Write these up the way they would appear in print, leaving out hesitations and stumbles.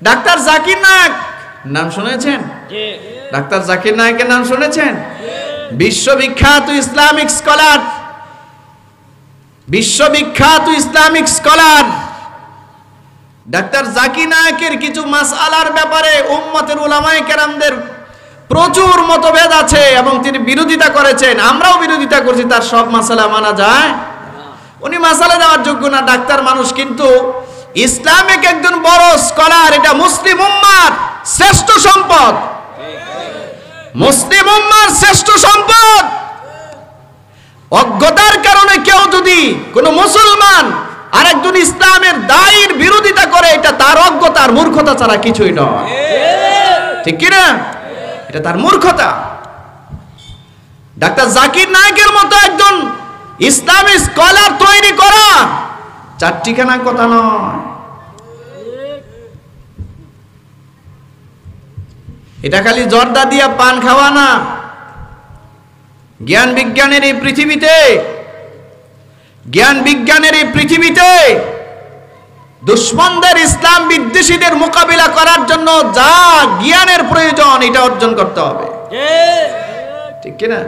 Doctor Zakir Naik নাম শুনেছেন? Doctor Zakir নায়েকের নাম শুনেছেন? বিশ্ববিখ্যাত ইসলামিক স্কলার, বিশ্ববিখ্যাত ইসলামিক স্কলার ডাক্তার জাকির নায়েকের কিছু মাসআলার ব্যাপারে উম্মতের উলামায়ে কেরামদের প্রচুর মতভেদ আছে এবং তিনি বিরোধিতা করেছেন, আমরাও বিরোধিতা করছি। তার সব মাসালা মানা যায়? উনি মাসালা দেওয়ার যোগ্য না, ডাক্তার মানুষ, কিন্তু ইসলামিক একজন বড় স্কলার। এটা মুসলিম উম্মার শ্রেষ্ঠ সম্পদ, মুসলিম উম্মার শ্রেষ্ঠ সম্পদ। অজ্ঞতার কারণে কেউ যদি কোনো মুসলমান আরেকজন ইসলামের দায়ীর বিরোধিতা করে, এটা তার অজ্ঞতা আর মূর্খতা ছাড়া কিছুই নয়, ঠিক কি না? এটা তার মূর্খতা। ডাক্তার জাকির নায়েকের মতো একজন ইসলামী স্কলার তৈরি করা চারটিখানা কথা নয়। এটা খালি জর্দা দিয়া পান খাওয়া না। জ্ঞান বিজ্ঞানের এই পৃথিবীতে, জ্ঞান বিজ্ঞানের এই পৃথিবীতে দুশ্মনদের, ইসলাম বিদ্বেষীদের মোকাবিলা করার জন্য যা জ্ঞানের প্রয়োজন এটা অর্জন করতে হবে, ঠিক কিনা?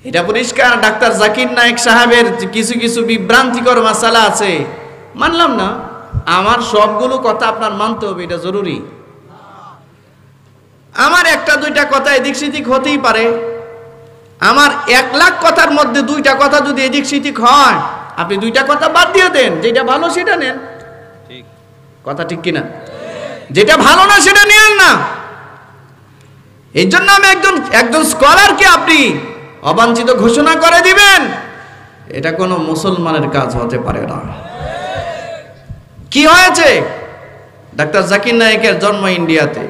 এটা পরিষ্কার। ডাক্তার জাকির নায়েক সাহেবের কিছু কিছু বিভ্রান্তিকর মাসালা আছে, মানলাম না। আমার সবগুলো কথা আপনার মানতে হবে, এটা জরুরি। আমার একটা দুইটা কথা এদিক সেদিক হতেই পারে। আমার 1 লাখ কথার মধ্যে 2টা কথা যদি এদিক সেদিক হয়, আপনি 2টা কথা বাদ দিয়ে দেন, যেটা ভালো সেটা নেন, ঠিক কথা ঠিক কিনা? যেটা ভালো না সেটা নেন না। এই জন্য আমি একজন স্কলারকে আপনি অবাঞ্ছিত ঘোষণা করে দিবেন, এটা কোনো মুসলমানের কাজ হতে পারে না। কি হয়েছে? ডাক্তার জাকির নায়েকের জন্ম ইন্ডিয়াতে।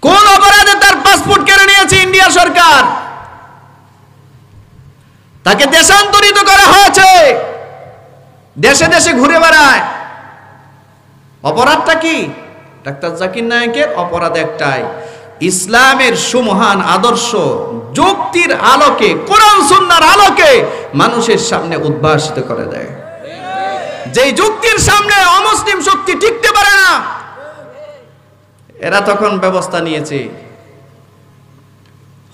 কোন অপরাধে তার পাসপোর্ট কেড়ে নিয়েছে ইন্ডিয়া সরকার? তাকে দেশান্তরিত করা হয়েছে, দেশে দেশে ঘুরে বেড়ায়। অপরাধটা কি? ডাক্তার জাকির নায়েকের অপরাধ একটাই, ইসলামের সুমহান আদর্শ যুক্তির আলোকে, কোরআন সুন্নাহর আলোকে মানুষের সামনে উদ্ভাসিত করে দেয়। যেই যুক্তির সামনে অমুসলিম শক্তি টিকতে পারে না, এরা তখন ব্যবস্থা নিয়েছে,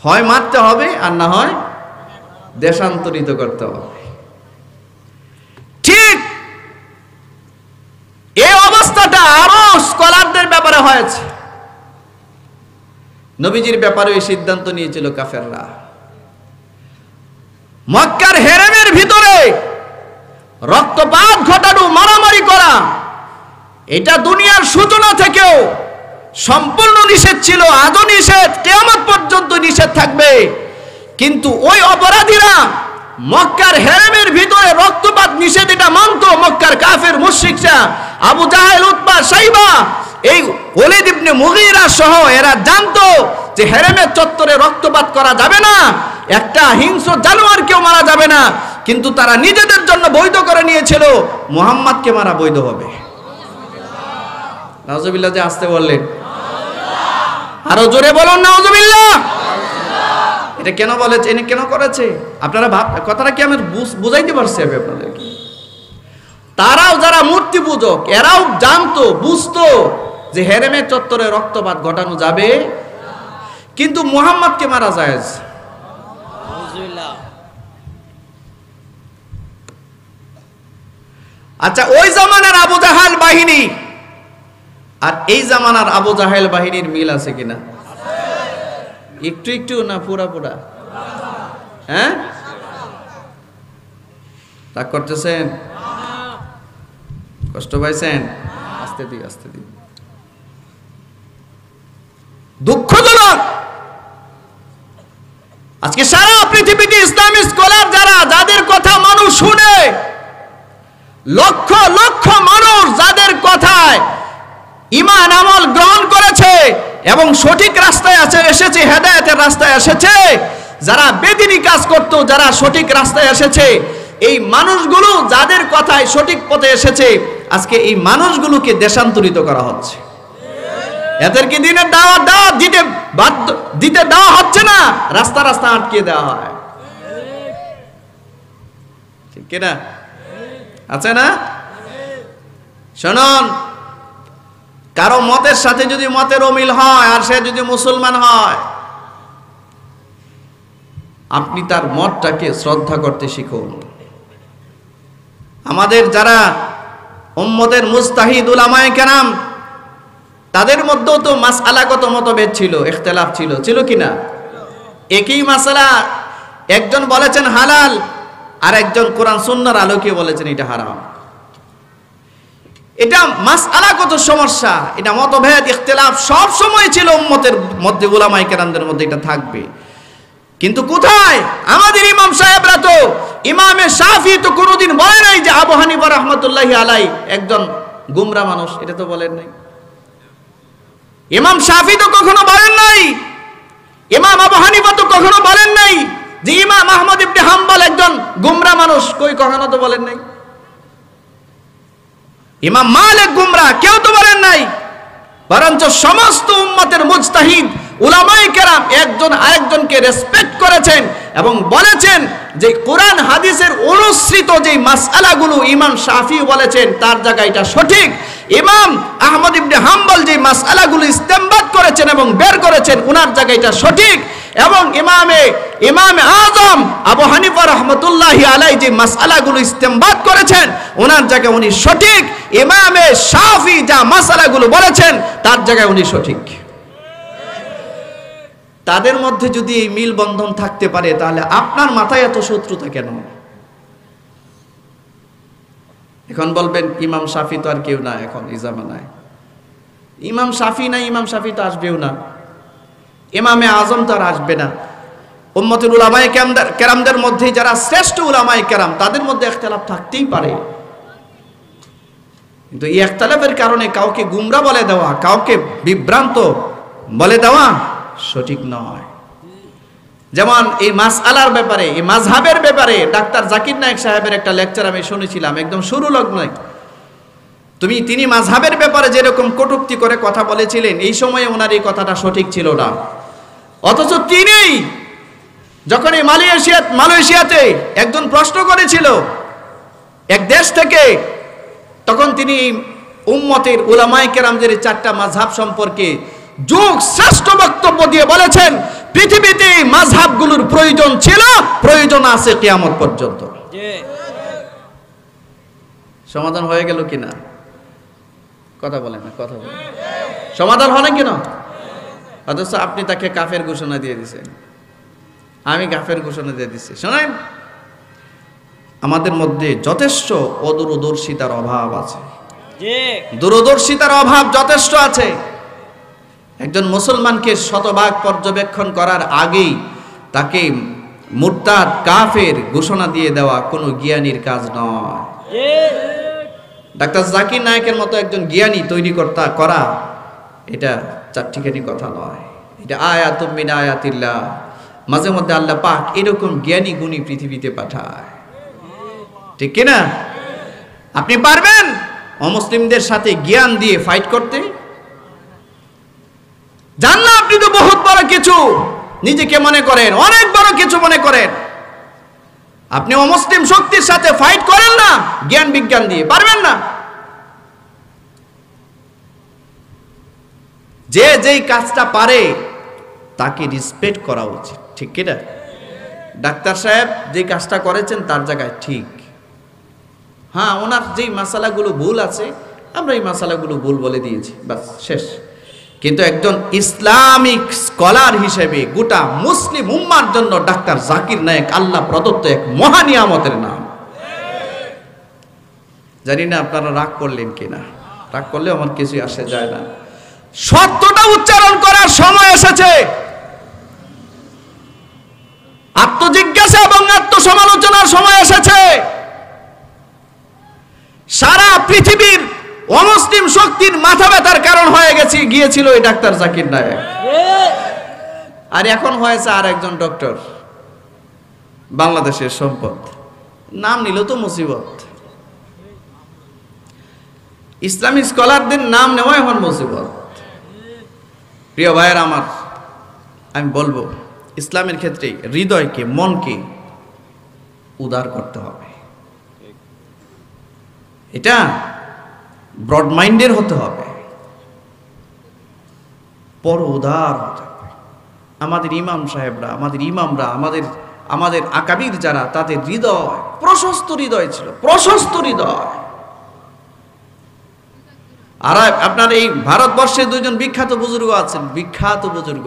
হয় মারতে হবে আর না হয় দেশান্তরিত করতে হবে। ঠিক এই অবস্থাটা আরো স্কলারদের ব্যাপারে হয়েছে। নবীজির ব্যাপারে এই সিদ্ধান্ত নিয়েছিল কাফেররা। মক্কার হেরেমের ভিতরে রক্তপাত ঘটানো, মারামারি করা, এটা দুনিয়ার সূচনা থেকেও সম্পূর্ণ নিষেধ ছিল, আজও নিষেধ, কিয়ামত পর্যন্ত নিষেধ থাকবে। কিন্তু ওই অপরাধীরা মক্কার হেরেমের ভিতরে রক্তপাত নিষেধ এটা মানত। মক্কার কাফের মুশরিকরা, আবু জাহেল, উতবা, শাইবা, এই ওলীদ ইবনে মুগীরা সহ এরা জানতো যে হেরেমের চত্বরে রক্তপাত করা যাবে না, একটা হিংস্র জানোয়ারকেও মারা যাবে না। কিন্তু তারা নিজেদের জন্য বৈধ করে নিয়েছিল মুহাম্মদকে মারা বৈধ হবে। নাউজুবিল্লাহ, যে আসতে বললেন, আরো জোরে বলুন নাউজুবিল্লাহ। এটা কেন বলেছে, এনে কেন করেছে? আপনারা কথাটা কি আমি বুঝাইতে পারছি আপনাদেরকে? তারাও যারা মূর্তি পূজক, এরাও জানতো, বুঝতো যে হেরেমের চত্বরে রক্তপাত ঘটানো যাবে, কিন্তু মুহাম্মদকে মারা জায়েজ। আচ্ছা, ওই জামানার আবু জাহেল বাহিনী আর এই জামানার আবু জাহেল বাহিনীর মিল আছে কিনা? একটু একটু না পুরা পুরা? হ্যাঁ, রাগ করতেছেন? কষ্ট পাইছেন? আস্তে দিই, আস্তে দিই। দুঃখজনক, আজকে সারা পৃথিবীতে ইসলামিক স্কলার যারা, যাদের কথা মানুষ শুনে, লক্ষ লক্ষ মানুষ যাদের কথায় ঈমান আমল গ্রহণ করেছে এবং সঠিক রাস্তায় এসেছে, হেদায়েতের রাস্তায় এসেছে, যারা বেদিনী কাজ করত, যারা সঠিক রাস্তায় এসেছে, এই মানুষগুলো যাদের কথায় সঠিক পথে এসেছে, আজকে এই মানুষগুলোকে দেশান্তরিত করা হচ্ছে। এদেরকে দিনের দাওয়াত দিতে দেওয়া হচ্ছে না, রাস্তা রাস্তা আটকে দেওয়া হয়, ঠিক কিনা? আছে না? শুনুন, কারো মতের সাথে যদি মতের অমিল হয় আর সে যদি মুসলমান হয়, আপনি তার মতটাকে শ্রদ্ধা করতে শিখুন। আমাদের যারা উম্মতের মুজতাহিদ উলামায়ে কেরাম, তাদের মধ্যেও তো মাসআলাগত মতভেদ ছিল, ইখতিলাফ ছিল কিনা? একই মাসআলা একজন বলেছেন হালাল, আর একজন কোরআন সুন্নাহর আলোকে বলেছেন এটা হারাম। এটা মাসআলাগত সমস্যা, এটা মতভেদ ইখতিলাফ সব সময় ছিল উম্মতের মধ্যে, উলামায়ে কেরামদের মধ্যে এটা থাকবে। কিন্তু কোথায় আমাদের ইমাম সাহেবরা, তো ইমামে শাফি তো কোনোদিন বলে নাই যে আবু হানিফা রাহমাতুল্লাহি আলাই একজন গুমরা মানুষ, এটা তো বলেন নাই। ইমাম শাফি তো কখনো বলেন নাই, ইমাম আবু হানিফা তো কখনো বলেন নাই যে ইমাম আহমদ ইবনে হাম্বল একজন গুমরা মানুষ, কই কখনো তো বলেন নাই। ইমাম মালিক গুমরা, কেউ তো বলেন নাই। বরঞ্চ সমস্ত উম্মতের মুজতাহিদ উলামায়ে কেরাম একজন আরেকজনকে রেসপেক্ট করেছেন এবং বলেছেন যে কোরআন হাদিসের অনুসৃত যে মাসআলাগুলো ইমাম শাফি বলেছেন তার জায়গায় এটা সঠিক, ইমাম আহমদ ইবনে হাম্বল যে মাসআলাগুলো ইস্তেমবাদ করেছেন এবং বের করেছেন ওনার জায়গায় এটা সঠিক, এবং ইমামে আজম আবু হানিফা রাহমাতুল্লাহি আলাই যে মাসআলাগুলো ইস্তেমবাদ করেছেন ওনার জায়গায় উনি সঠিক, ইমামে শাফি যা মাসআলাগুলো বলেছেন তার জায়গায় উনি সঠিক। তাদের মধ্যে যদি এই মিল বন্ধন থাকতে পারে, তাহলে আপনার মাথায় এত শত্রুতা কেন? এখন বলবেন ইমাম শাফি তো আর কেউ না এখন এই জামানায়, ইমাম শাফি না, ইমাম শাফি তো আসবেও না, ইমামে আজম তো আর আসবে না। উম্মতের উলামায়ে কেরামদের মধ্যে যারা শ্রেষ্ঠ উলামায়ে কেরাম, তাদের মধ্যে ইখতিলাফ থাকতেই পারে, কিন্তু এই ইখতিলাফের কারণে কাউকে গুমরা বলে দেওয়া, কাউকে বিভ্রান্ত বলে দেওয়া সঠিক নয়। যেমন এই মাসআলার ব্যাপারে, এই মাযহাবের ব্যাপারে ডাক্তার জাকির নায়েক সাহেবের একটা লেকচার আমি শুনেছিলাম একদম শুরু লগ্নে। তিনি মাযহাবের ব্যাপারে যেরকম কটূক্তি করে কথা বলেছিলেন, এই সময়ে ওনার এই কথাটা সঠিক ছিল না। অথচ তিনি যখন এই মালয়েশিয়াতে একজন প্রশ্ন করেছিল এক দেশ থেকে, তখন তিনি উম্মতের উলামায়ে কেরামদের চারটা মাযহাব সম্পর্কে যুগ শ্রেষ্ঠ বক্তব্য দিয়ে বলেছেন পৃথিবীতে মাযহাবগুলোর প্রয়োজন ছিল, প্রয়োজন আছে কিয়ামত পর্যন্ত। সমাধান হয়ে গেল কিনা? কথা বলেন না, কথা বলেন। সমাধান হয় না কেন? অথচ আপনি তাকে কাফের ঘোষণা দিয়ে দিয়েছেন, আমি কাফের ঘোষণা দিয়ে দিচ্ছি। শোনেন, আমাদের মধ্যে যথেষ্ট অদূরদর্শিতার অভাব আছে, দূরদর্শিতার অভাব যথেষ্ট আছে। একজন মুসলমানকে শতভাগ পর্যবেক্ষণ করার আগেই তাকে মুরতাদ কাফের ঘোষণা দিয়ে দেওয়া কোনো জ্ঞানীর কাজ নয়। ডাক্তার জাকির নায়েকের মতো একজন জ্ঞানী তৈরি করা এটা চারটিখানি কথা নয়, এটা আয়াতুম মিন আয়াতিল্লাহ। মাঝে মধ্যে আল্লাহ পাক এরকম জ্ঞানী গুণী পৃথিবীতে পাঠায়, ঠিক কিনা? আপনি পারবেন অমুসলিমদের সাথে জ্ঞান দিয়ে ফাইট করতে? জান না, আপনি তো বহুত বড় কিছু নিজেকে মনে করেন, অনেক বড় কিছু মনে করেন, আপনি অমুসলিম শক্তির সাথে ফাইট করেন না জ্ঞান বিজ্ঞান দিয়ে, পারবেন না। যে যেই কাজটা পারে তাকে রেসপেক্ট করা উচিত, ঠিক কিনা? ডাক্তার সাহেব যে কাজটা করেছেন তার জায়গায় ঠিক, হ্যাঁ ওনার যেই মাসালাগুলো ভুল আছে আমরা এই মাসালাগুলো ভুল বলে দিয়েছি, বাস শেষ। কিন্তু একজন ইসলামিক স্কলার হিসেবে গোটা মুসলিম উম্মার জন্য ডাক্তার জাকির নায়েক আল্লাহ প্রদত্ত এক মহা নিয়ামতের নাম। জানি না আপনারা রাগ করলেন কিনা, রাগ করলে আমার কিছু আসে যায় না। সত্যটা উচ্চারণ করার সময় এসেছে, আত্মজিজ্ঞাসা এবং আত্মসমালোচনার সময় এসেছে। সারা পৃথিবীর অমুসলিম শক্তির মাথা ব্যথার কারণ হয়ে গিয়েছিল এই ডাক্তার জাকির নায়েক, আর এখন হয়েছে আর একজন ডক্টর, বাংলাদেশের সম্পদ, নাম নিল তো মুসিবত। ইসলামিক স্কলারদের নাম নেওয়া এখন মুসিবত। প্রিয় ভাইয়ের আমার, আমি বলবো ইসলামের ক্ষেত্রে হৃদয়কে, মনকে উদার করতে হবে। এটা ব্রড মাইন্ডের হতে হবে, বড় উদার হতে হবে। আমাদের ইমাম সাহেবরা, আমাদের ইমামরা, আমাদের আকাবির যারা, তাদের হৃদয় প্রশস্ত হৃদয় ছিল, প্রশস্ত হৃদয়। আর আপনার এই ভারতবর্ষে দুইজন বিখ্যাত বুজুর্গ আছেন, বিখ্যাত বুজুর্গ।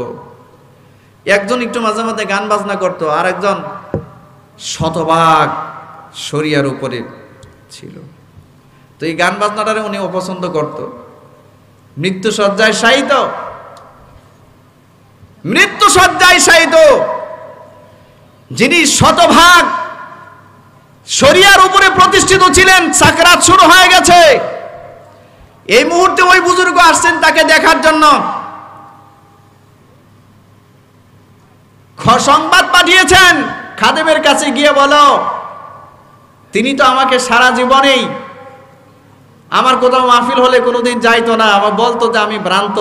একজন একটু মাঝে মাঝে গান বাজনা করতো, আর একজন শতভাগ শরিয়ার উপরে ছিল। তো এই গান বাজনাটারে উনি অপছন্দ করত। মৃত্যুসজ্জায় শায়িত, মৃত্যুসজ্জায় শায়িত যিনি শতভাগ শরিয়ার উপরে প্রতিষ্ঠিত ছিলেন, সাকরাত শুরু হয়ে গেছে, এই মুহূর্তে ওই বুজুর্গ আসছেন তাকে দেখার জন্য। সংবাদ পাঠিয়েছেন, খাদেমের কাছে গিয়ে বলো, তিনি তো আমাকে সারা জীবনেই আমার কোথাও মাহফিল হলে কোনোদিন যাইতো না, আমার বলতো যে আমি ভ্রান্ত।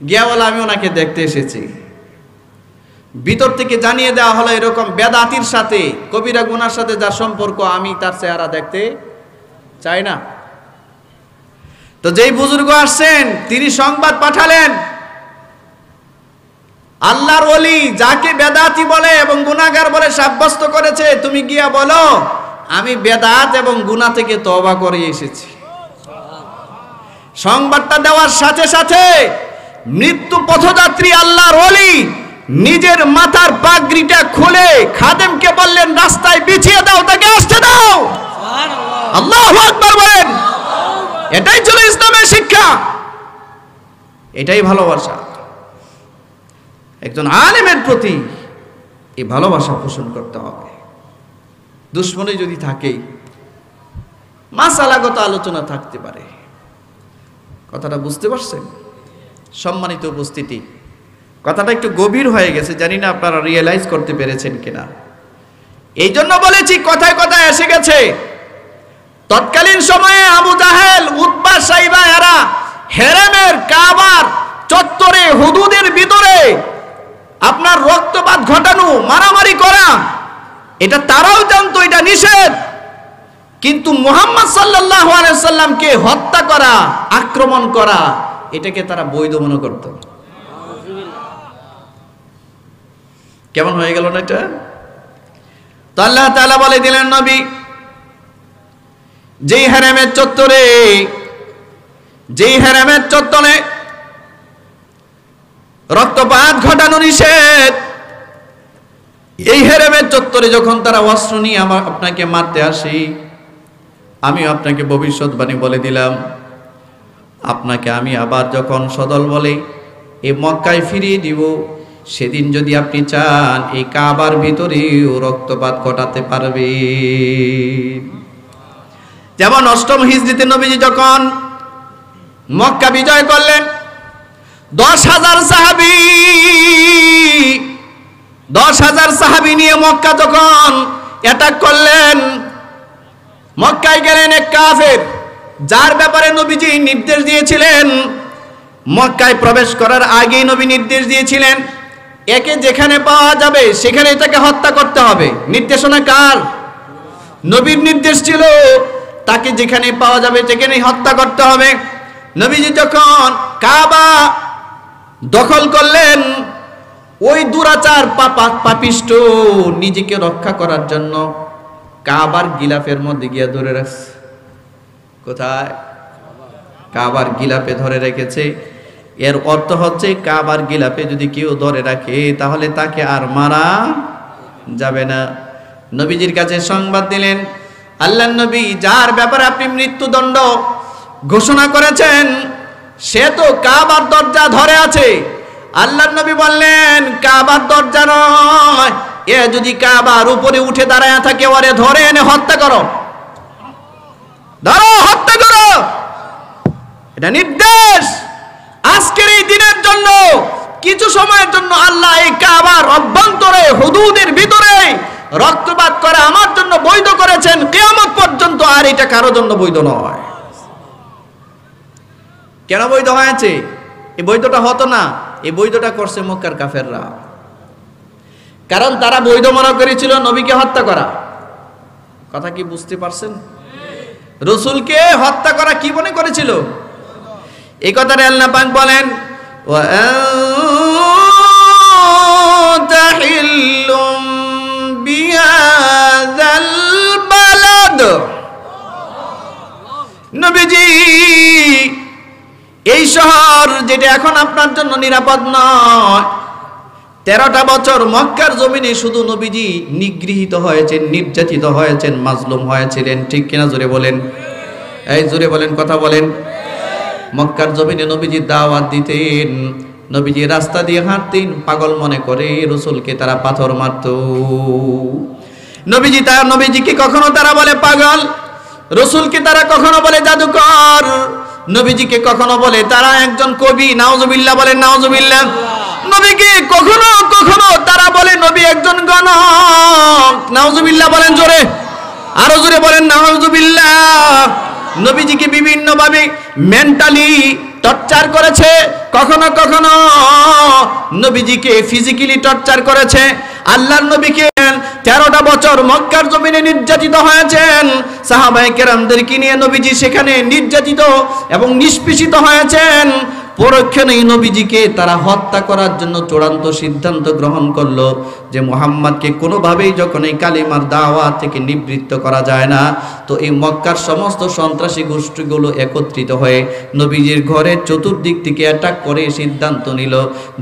গিয়া বলে আমি ওনাকে দেখতে এসেছি। ভিতর থেকে জানিয়ে দেওয়া হলো এরকম বেদাতির সাথে, কবিরা গুনার সাথে যার সম্পর্ক, আমি তার চেহারা দেখতে চাই না। তো যেই বুজুর্গ আসছেন তিনি সংবাদ পাঠালেন, আল্লাহর ওলি যাকে বেদাতি বলে এবং গুনাহগার বলে সাব্যস্ত করেছে, তুমি গিয়া বলো আমি বেদাত এবং গুনাহ থেকে তওবা করে এসেছি। সংবাদটা দেওয়ার সাথে সাথে মৃত্যু পথযাত্রী আল্লাহর ওলি নিজের মাথার পাগড়িটা খুলে খাদেমকে বললেন, রাস্তায় বিছিয়ে দাও, তাকে আসতে দাও। আল্লাহু আকবার বলেন। এটাই ছিল ইসলামের শিক্ষা, এটাই ভালোবাসা। একজন আলেমের প্রতি এই ভালোবাসা পোষণ করতে হবে। দুশ্মনী যদি থাকে, মাসালাগত আলোচনা থাকতে পারে। কথাটা বুঝতে পারছেন? সম্মানিত উপস্থিতি, কথাটা একটু গভীর হয়ে গেছে, জানি না আপনারা রিয়েলাইজ করতে পেরেছেন কিনা। এই জন্য বলেছি, কথায় কথায় এসে গেছে। তৎকালীন সময়ে আবু জাহেল, উতবা, সাইবা এরা হেরেমের, কাবার চত্বরে, হুদুদের ভিতরে আপনার রক্তপাত ঘটানো, মারামারি করা, এটা তারাও জানতো এটা নিষেধ। কিন্তু মুহাম্মদ সাল্লাল্লাহু আলাইহি ওয়াসাল্লামকে হত্যা করা, আক্রমণ করা, এটাকে তারা বৈধ মনে করত। কেমন হয়ে গেল না এটা? তো আল্লাহ তাআলা বলে দিলেন, নবী যেই হারামের চত্বরে রক্তপাত ঘটানো নিষেধ, এই হারামের চত্বরে যখন তারা অস্ত্র নিয়ে আপনাকে মারতে আসে, আমি আপনাকে ভবিষ্যৎবাণী বলে দিলাম, আপনাকে আমি আবার যখন সদল বলে এই মক্কায় ফিরিয়ে দিব, সেদিন যদি আপনি চান এই কাবার ভিতরেও রক্তপাত ঘটাতে পারবে। যেমন অষ্টম হিজরিতে নবীজি যখন মক্কা বিজয় করলেন, 10,000 সাহাবী নিয়ে মক্কা যখন অ্যাটাক করলেন, মক্কায় গেলেন এক কাফের, যার ব্যাপারে নবীজি নির্দেশ দিয়েছিলেন। মক্কায় প্রবেশ করার আগেই নবী নির্দেশ দিয়েছিলেন, একে যেখানে পাওয়া যাবে সেখানে তাকে হত্যা করতে হবে। নির্দেশনা কার? নবীর নির্দেশ ছিল, তাকে যেখানে পাওয়া যাবে সেখানেই হত্যা করতে হবে। নবীজি যখন কাবা দখল করলেন, ওই দুরাচার পাপিষ্ট নিজেকে রক্ষা করার জন্য কাবার গিলাফের মধ্যে গিয়ে ধরে রাখছে। কোথায়? কাবার গিলাফে ধরে রেখেছে। এর অর্থ হচ্ছে, কাবার গিলাফে যদি কেউ ধরে রাখে তাহলে তাকে আর মারা যাবে না। নবীজির কাছে সংবাদ দিলেন, আল্লাহর নবী, যার ব্যাপারে আপনি মৃত্যুদণ্ড ঘোষণা করেছেন সে তো কাবার দরজা ধরে আছে। আল্লাহর নবী বললেন, কাবার দরজা নয়, এ যদি কাবার উপরে উঠে দাঁড়ায় থাকে, ওরে ধরে এনে হত্যা করো, ধরো, হত্যা করো। এটা নির্দেশ। আজকের এই দিনের জন্য, কিছু সময়ের জন্য আল্লাহ এই কাবার অভ্যন্তরে, হুদুদের ভিতরে রক্তপাত করা আমার জন্য বৈধ করেছেন কিয়ামত পর্যন্ত, আর এটা কারোর জন্য বৈধ নয়। কেন বৈধ হয়েছে? এই বৈধটা হতো না, এই বৈধটা করছে মক্কার কাফেররা। কারণ তারা বৈধ মনে করেছিল নবীকে হত্যা করা। কথা কি বুঝতে পারছেন? রসুলকে হত্যা করা কি মনে করেছিল? এই কথাটা আল্লাহ পাক বলেন, ওয়া আনতা হিল্লুম বিহাযাল বালাদ। নবীজি এই শহর যেটা এখন আপনার জন্য নিরাপদ নয়, 13টা বছর মক্কার জমিনে শুধু নবীজি নিগৃহীত হয়েছেন, নির্যাতিত হয়েছেন, মাজলুম হয়েছিলেন। ঠিক কিনা জোরে বলেন, এই জোরে বলেন, কথা বলেন। মক্কার জমিনে নবীজি দাওয়াত দিতেন, নবীজি রাস্তা দিয়ে হাঁটতেন, পাগল মনে করে রসুলকে তারা পাথর মারত। নবীজিকে কখনো তারা বলে পাগল, রসুলকে তারা কখনো বলে জাদুকর, নবীজিকে কখনো বলে তারা একজন কবি। নাউজুবিল্লাহ বলেন, নাউজুবিল্লাহ। নবীকে কখনো কখনো তারা বলে নবী একজন গণক। নাউজুবিল্লাহ বলেন জোরে, আরো জোরে বলেন নাউজুবিল্লাহ। নবীজিকে বিভিন্ন ভাবে মেন্টালি টর্চার করেছে, কখনো কখনো নবীজিকে ফিজিক্যালি টর্চার করেছে। আল্লাহর নবীকে 13টা বছর মক্কার জমিনে নির্যাতিত হয়েছেন। সাহাবায়ে কেরামদেরকে নিয়ে নবীজি সেখানে নির্যাতিত এবং নিষ্পেষিত হয়েছেন। পরক্ষণে নবীজিকে তারা হত্যা করার জন্য চূড়ান্ত সিদ্ধান্ত গ্রহণ করলো যে মুহাম্মদকে কোনোভাবেই যখন এই কালিমার দাওয়াত থেকে নিবৃত্ত করা যায় না, তো এই মক্কার সমস্ত সন্ত্রাসী গোষ্ঠীগুলো একত্রিত হয়ে নবীজির ঘরের চতুর্দিক থেকে অ্যাটাক করে সিদ্ধান্ত নিল,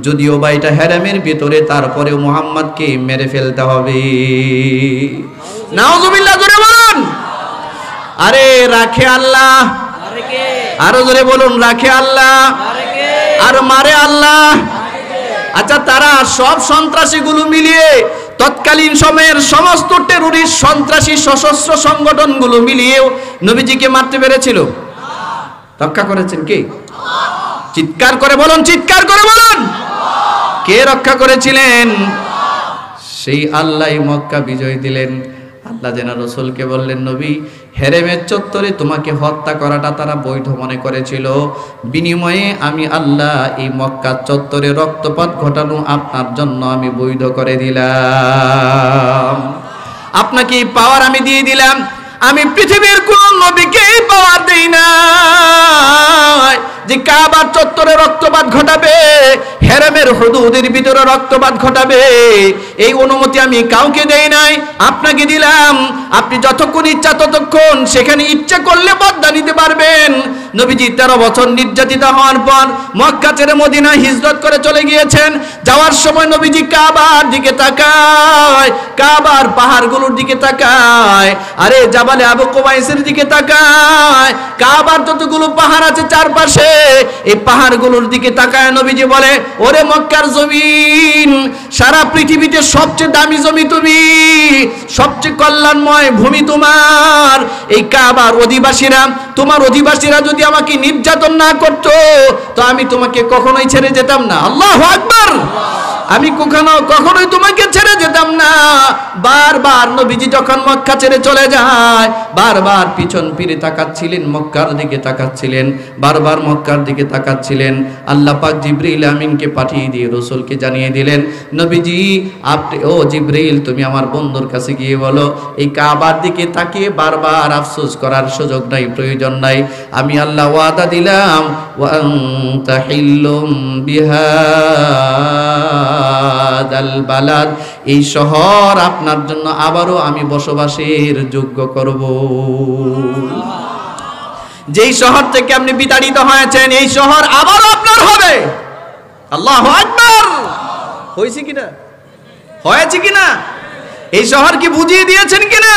যদিও বা এটা হেরামের ভিতরে, তারপরেও মুহাম্মদকে মেরে ফেলতে হবে। নাউজুবিল্লাহ জোরে বলুন। আরে রাখে আল্লাহ, আরো জোরে বলুন, রাখে আল্লাহ আর মারে আল্লাহ। আচ্ছা, তারা সব সন্ত্রাসীগুলো মিলিয়ে, তৎকালীন সময়ের সমস্ত টেররিস্ট সন্ত্রাসী সশস্ত্র সংগঠনগুলো মিলিয়েও নবীজিকে মারতে পেরেছিল? রক্ষা করেছেন কে? চিৎকার করে বলুন, চিৎকার করে বলুন, কে রক্ষা করেছিলেন? সেই আল্লাহই মক্কা বিজয় দিলেন। আল্লাহ যেন রসুলকে বললেন, নবী, হেরেমের চত্বরে তোমাকে হত্যা করাটা তারা বৈধ মনে করেছিল, বিনিময়ে আমি আল্লাহ এই মক্কা চত্বরে রক্তপাত ঘটানো আপনার জন্য আমি বৈধ করে দিলাম। আপনাকে এই পাওয়ার আমি দিয়ে দিলাম। আমি পৃথিবীর কোন নবীকে এই পাওয়ার দেই না যে কাবার চত্বরে রক্তপাত ঘটাবে, হেরেমের হুদুদের ভিতরে রক্তপাত ঘটাবে। এই অনুমতি আমি কাউকে দেই নাই, আপনাকে দিলাম। আপনি যতক্ষণ ইচ্ছা ততক্ষণ সেখানে ইচ্ছা করলে বদলা নিতে পারবেন। নবীজি 13 বছর নির্যাতিত হওয়ার পর মক্কা ছেড়ে মদিনায় হিজরত করে চলে গিয়েছেন। যাওয়ার সময় নবীজি কাবার দিকে তাকায়, কাবার পাহাড়গুলোর দিকে তাকায়, আরে জাবালে আবু কুবাইসের দিকে তাকায়। কাবার যতগুলো পাহাড় আছে চারপাশে, এই পাহাড়গুলোর দিকে তাকায় নবীজি বলে, ওরে মক্কার জমিন, সারা পৃথিবীতে সবচেয়ে দামি জমি তুমি, সবচেয়ে কল্যাণময় ভূমি তোমার। এই কাবার অধিবাসীরা, তোমার অধিবাসীরা যদি আমাকে নির্যাতন না করতো তো আমি তোমাকে কখনোই ছেড়ে যেতাম না। আল্লাহু আকবার। আমি কখনোই তোমাকে ছেড়ে যেতাম না। বারবার নবীজি যখন মক্কা ছেড়ে চলে যায়, বারবার পিছন ফিরে তাকাচ্ছিলেন, মক্কার দিকে তাকাচ্ছিলেন, বারবার মক্কার দিকে তাকাচ্ছিলেন। আল্লাহ পাক জিবরিল আমিনকে পাঠিয়ে দিয়ে রাসূলকে জানিয়ে দিলেন, নবীজি আপনি, ও জিবরিল, তুমি আমার বন্ধুর কাছে গিয়ে বলো, এই কাবার দিকে তাকিয়ে বারবার আফসোস করার সুযোগ নাই, প্রয়োজন নাই। আমি আল্লাহ ওয়াদা দিলাম, ওয়া আনতা হিল্লুম বিহাদাল বালাদ, এই শহর আপনার জন্য আবারও আমি বসবাসের যোগ্য করব। যেই শহর থেকে আপনি বিতাড়িত হয়েছেন, এই শহর আবারও আপনার হবে। আল্লাহু আকবার। হয়েছে কিনা? হয়েছে কিনা? এই শহর কি বুঝিয়ে দিয়েছেন কিনা?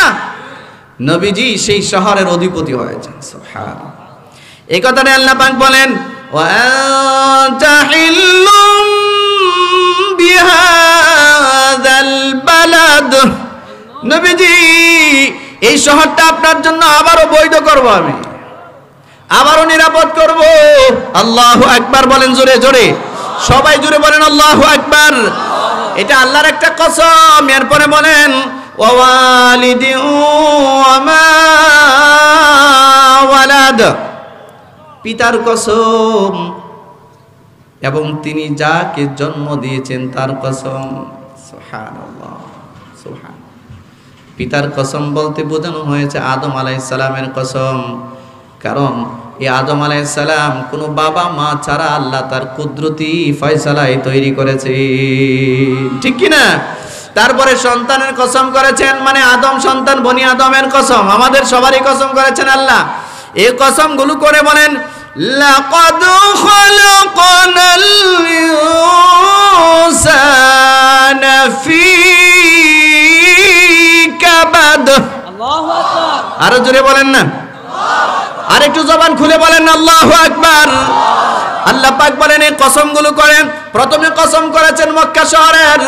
নবীজি সেই শহরের অধিপতি হয়েছেন। সুবহানাল্লাহ। এই কথাটা আল্লাহ পাক বলেন, ওয়া আনতা হিল্লুম বিহাযাল বালাদ, নবীজি এই শহরটা আপনার জন্য আবারও বৈধ করব, আমি আবারও নিরাপদ করব। আল্লাহু আকবার বলেন জোরে জোরে, সবাই জোরে বলেন আল্লাহু আকবার। এটা আল্লাহর একটা কসম। এরপরে বলেন, ওয়া ওয়ালিদি ওয়া মা ওয়ালাদ, পিতার কসম এবং তিনি যাকে জন্ম দিয়েছেন তার কসম। সুবহানাল্লাহ, সুবহান। পিতার কসম বলতে বোঝানো হয়েছে আদম আলাইহিস সালামের কসম, কারণ এই আদম আলাইহিস সালাম কোনো বাবা মা ছাড়া আল্লাহ তার কুদরতি ফয়সালায় তৈরি করেছে, ঠিক কি না? তারপরে সন্তানের কসম করেছেন, মানে আদম সন্তান বনি আদমের কসম, আমাদের সবারই কসম করেছেন আল্লাহ। এই কসমগুলো করে বলেন লাকাদ খালাকানাল ইনসানা ফি কাবাদ। আল্লাহু আকবার। আরো জোরে বলেন না, আর একটু জবান খুলে বলেন আল্লাহু আকবার। আল্লাহ পাক বলেন এই কসমগুলো করেন, প্রথমে কসম করেছেন মক্কা শহরের,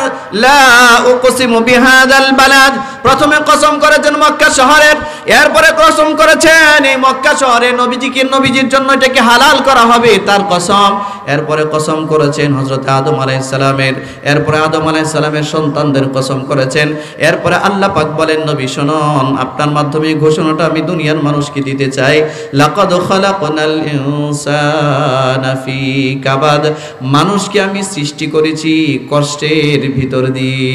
লা উকসিমু বিহাদাল বালাদ, প্রথমে কসম করেছেন মক্কা শহরের, এরপরে কসম করেছেন এই মক্কা শহরে নবীজির জন্য এটাকে হালাল করা হবে তার কসম, এরপরে কসম করেছেন হযরত আদম আলাইহিস সালামের, এরপরে আদম আলাইহিস সালামের সন্তানদের কসম করেছেন, এরপরে আল্লাহ পাক বলেন নবী শুনুন, আপনার মাধ্যমে ঘোষণাটা আমি দুনিয়ার মানুষকে দিতে চাই, লাকাদ খালাকনাল ইনসানা ফি কাবাদ, মানুষকে আমি সৃষ্টি করেছি কষ্টের ভিতর দিয়ে,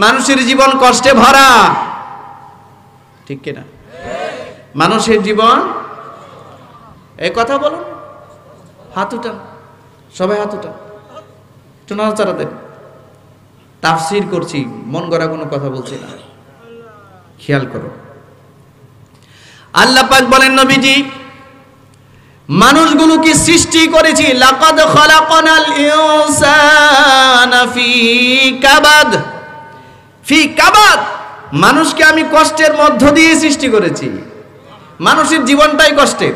মানুষের জীবন কষ্টে ভরা, ঠিক কিনা? মানুষের জীবন, এই কথা বলুন, হাত উঠান, সবাই হাত উঠান, একটু নড়াচড়া দেন। তাফসীর করছি, মন গড়া কোনো কথা বলছি না, খেয়াল করো। আল্লাহ পাক বলেন নবীজি মানুষগুলোকে সৃষ্টি করেছি, লাকাদ খালাকনাল ইনসানা ফি কাবাদ, ফি কাবাদ, মানুষকে আমি কষ্টের মধ্য দিয়ে সৃষ্টি করেছি, মানুষের জীবনটাই কষ্টের।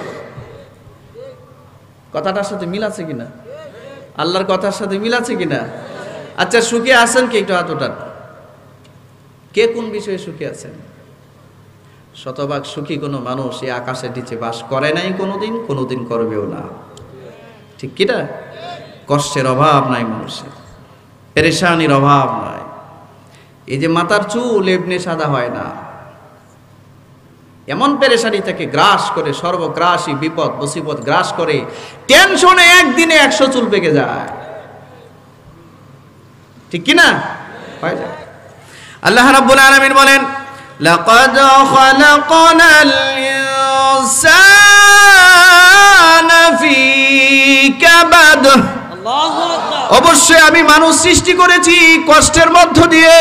কথাটার সাথে মিল আছে কিনা? আল্লাহর কথার সাথে মিল আছে কিনা? আচ্ছা সুখে আছেন কে? একটু হাত ওঠান। কে কোন বিষয়ে সুখে আছেন? শতভাগ সুখী কোনো মানুষ এই আকাশের নিচে বাস করে নাই কোনোদিন, কোনোদিন করবেও না, ঠিক কিনা? কষ্টের অভাব নাই মানুষের, পেরেশানির অভাব নাই। এই যে মাথার চুল এমনি সাদা হয় না, এমন পেরেশানি থেকে গ্রাস করে, সর্বগ্রাসী বিপদ মুসিবত গ্রাস করে, টেনশনে একদিনে 100 চুল পেকে যায়, ঠিক কিনা? আল্লাহ রাব্বুল আলামিন বলেন লাকাদ খালাকনাল ইনসানা ফি কাবাদ, আল্লাহু আকবার, অবশ্যই আমি মানুষ সৃষ্টি করেছি কষ্টের মধ্য দিয়ে।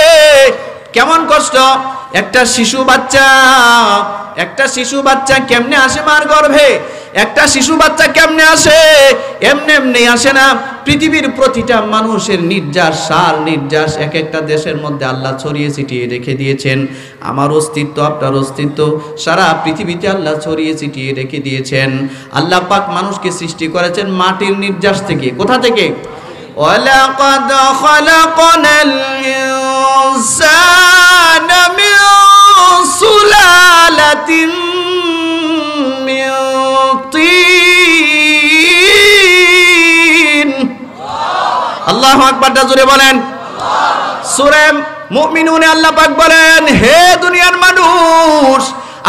কেমন কষ্ট? একটা শিশু বাচ্চা কেমনে আসে মার গর্ভে? একটা শিশু বাচ্চা কেমনে আসে? এমনি আসে না। পৃথিবীর প্রতিটা মানুষের নির্যাস, সার নির্যাস এক একটা দেশের মধ্যে আল্লাহ ছড়িয়ে ছিটিয়ে রেখে দিয়েছেন। আমার অস্তিত্ব, আপনার অস্তিত্ব সারা পৃথিবীতে আল্লাহ ছড়িয়ে ছিটিয়ে রেখে দিয়েছেন। আল্লাহ পাক মানুষকে সৃষ্টি করেছেন মাটির নির্যাস থেকে। কোথা থেকে? ওয়ালাকাদ খালাকনাল ইনসানা মিন সুলালাতিন মিন তিন। আল্লাহু আকবার, জোরে বলেন। সূরা মুমিনুনে আল্লাহ পাক বলেন, হে দুনিয়ার মানুষ,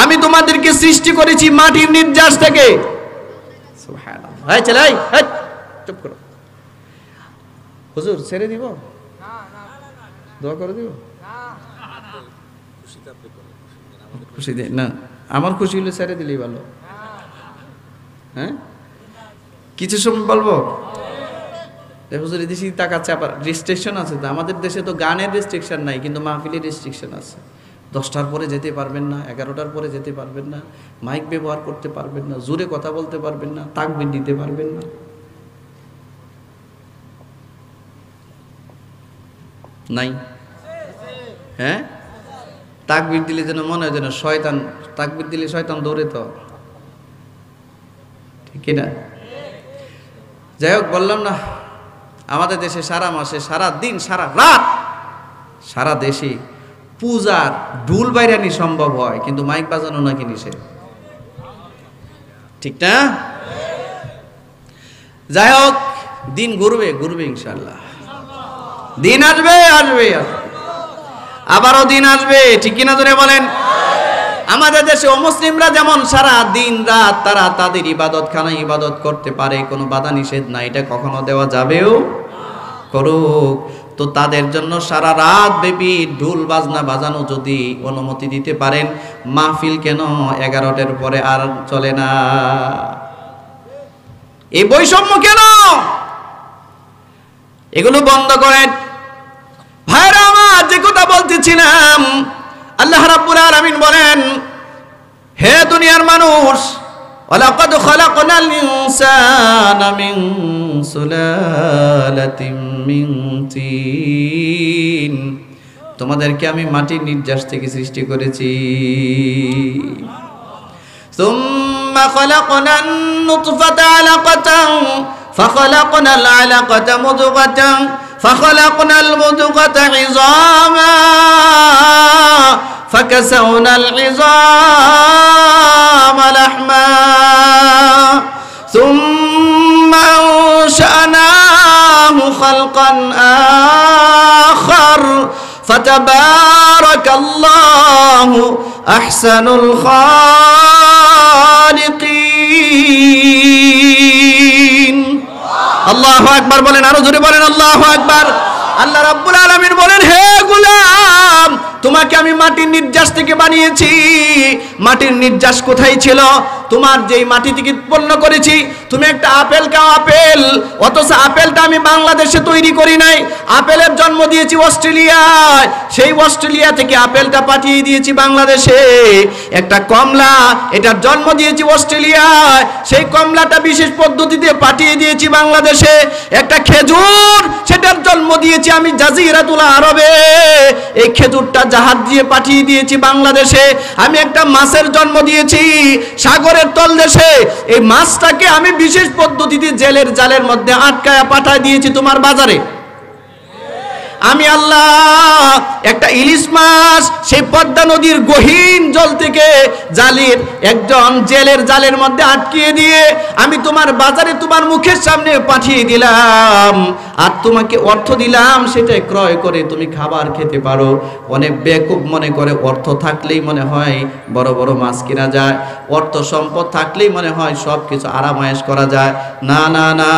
আমি তোমাদেরকে সৃষ্টি করেছি মাটির নির্যাস থেকে। সুবহানাল্লাহ। এই চলাই, চুপ করো। হুজুর ছেড়ে দিব? দোয়া করে দিব? খুশি দে না, আমার খুশি হলে ছেড়ে দিলেই ভালো। হ্যাঁ, কিছু সময় বলবো। হুজুর এই দেশে তাকাচ্ছে, আবার রেস্ট্রিকশন আছে তো। আমাদের দেশে তো গানের রেস্ট্রিকশন নাই, কিন্তু মাহফিলের রেস্ট্রিকশন আছে। 10টার পরে যেতে পারবেন না, 11টার পরে যেতে পারবেন না, মাইক ব্যবহার করতে পারবেন না, জোরে কথা বলতে পারবেন না, তাকবীর দিতে পারবেন না। নাই? হ্যাঁ, তাকবীর দিলে যেন মনে হয় যেন শয়তান, তাকবীর দিলে শয়তান দৌড়ে, তো ঠিক না? যাই হোক, বললাম না, আমাদের দেশে সারা মাসে, সারা দিন, সারা রাত, সারা দেশে পূজার ঢুল বাইরানি সম্ভব হয়, কিন্তু মাইক বাজানো নাকি নিষেধ, ঠিক না? যাই হোক, দিন ঘুরবে ইনশাআল্লাহ। দিন আসবে, আবারও দিন আসবে, ঠিক কিনা জোরে বলেন। আমাদের দেশে অমুসলিমরা যেমন সারা দিন রাত তারা তাদের ইবাদতখানায় ইবাদত করতে পারে, কোনো বাধা নিষেধ নাই, এটা কখনো দেওয়া যাবেও। করুক, তো তাদের জন্য সারা রাত ব্যাপী ঢোল বাজনা বাজানো যদি অনুমতি দিতে পারেন, মাহফিল কেন 11টার পরে আর চলে না? এই বৈষম্য কেন? এগুলো বন্ধ করেন। ভাইরা আমার, যে কথা বলতেছিলাম, আল্লাহ রাব্বুল আলামিন বলেন, হে দুনিয়ার মানুষ, ওয়ালাকাদ খালাকনাল ইনসানা মিন সুলালাতিন মিন তিন, তোমাদেরকে আমি মাটির নির্যাস থেকে সৃষ্টি করেছি। সুম্মা খালাকনান নুতফাতা আলাকাতান ফাখালাকনাল আলাকাতা মুদগাতান ফাখালাকনাল মুদগাতা ইযামা فكسونا العظام لحما ثم أنشأناه خلقا آخر فتبارك الله أحسن الخالقين الله أكبر বলেন, আরো জোরে বলেন আল্লাহু আকবার। আল্লাহ রাব্বুল আলামিন বলেন, হে গোলাম, তোমাকে আমি মাটির নির্যাস থেকে বানিয়েছি। মাটির নির্যাস কোথায় ছিল? তোমার যেই মাটি থেকে উৎপন্ন করেছি। তুমি একটা আপেল খাও, আপেল, অথচ আপেলটা আমি বাংলাদেশে তৈরি করি নাই। আপেলের জন্ম দিয়েছি অস্ট্রেলিয়ায়, সেই অস্ট্রেলিয়া থেকে আপেলটা পাঠিয়ে দিয়েছি বাংলাদেশে। একটা কমলা, এটার জন্ম দিয়েছি অস্ট্রেলিয়ায়, সেই কমলাটা বিশেষ পদ্ধতিতে পাঠিয়ে দিয়েছি বাংলাদেশে। একটা খেজুর, সেটার জন্ম দিয়েছি আমি জাজিরাতুল আরবে, এই খেজুরটা জাহাজ দিয়ে পাঠিয়ে দিয়েছি বাংলাদেশে। আমি একটা মাছের জন্ম দিয়েছি সাগরের তলদেশে, এই মাছটাকে আমি বিশেষ পদ্ধতিতে জেলের জালের মধ্যে আটকায়া পাঠিয়ে দিয়েছি তোমার বাজারে। আমি আল্লাহ একটা ইলিশ মাছ সেই পদ্মা নদীর গহীন জল থেকে জালির একজন জেলের জালের মধ্যে আটকিয়ে দিয়ে আমি তোমার বাজারে তোমার মুখের সামনে পাঠিয়ে দিলাম, আর তোমাকে অর্থ দিলাম, সেটা ক্রয় করে তুমি খাবার খেতে পারো। অনেক বেকুব মনে করে অর্থ থাকলেই মনে হয় বড় বড় মাছ কিনা যায়, অর্থ সম্পদ থাকলেই মনে হয় সব কিছু আরামায়েশ করা যায়। না না না,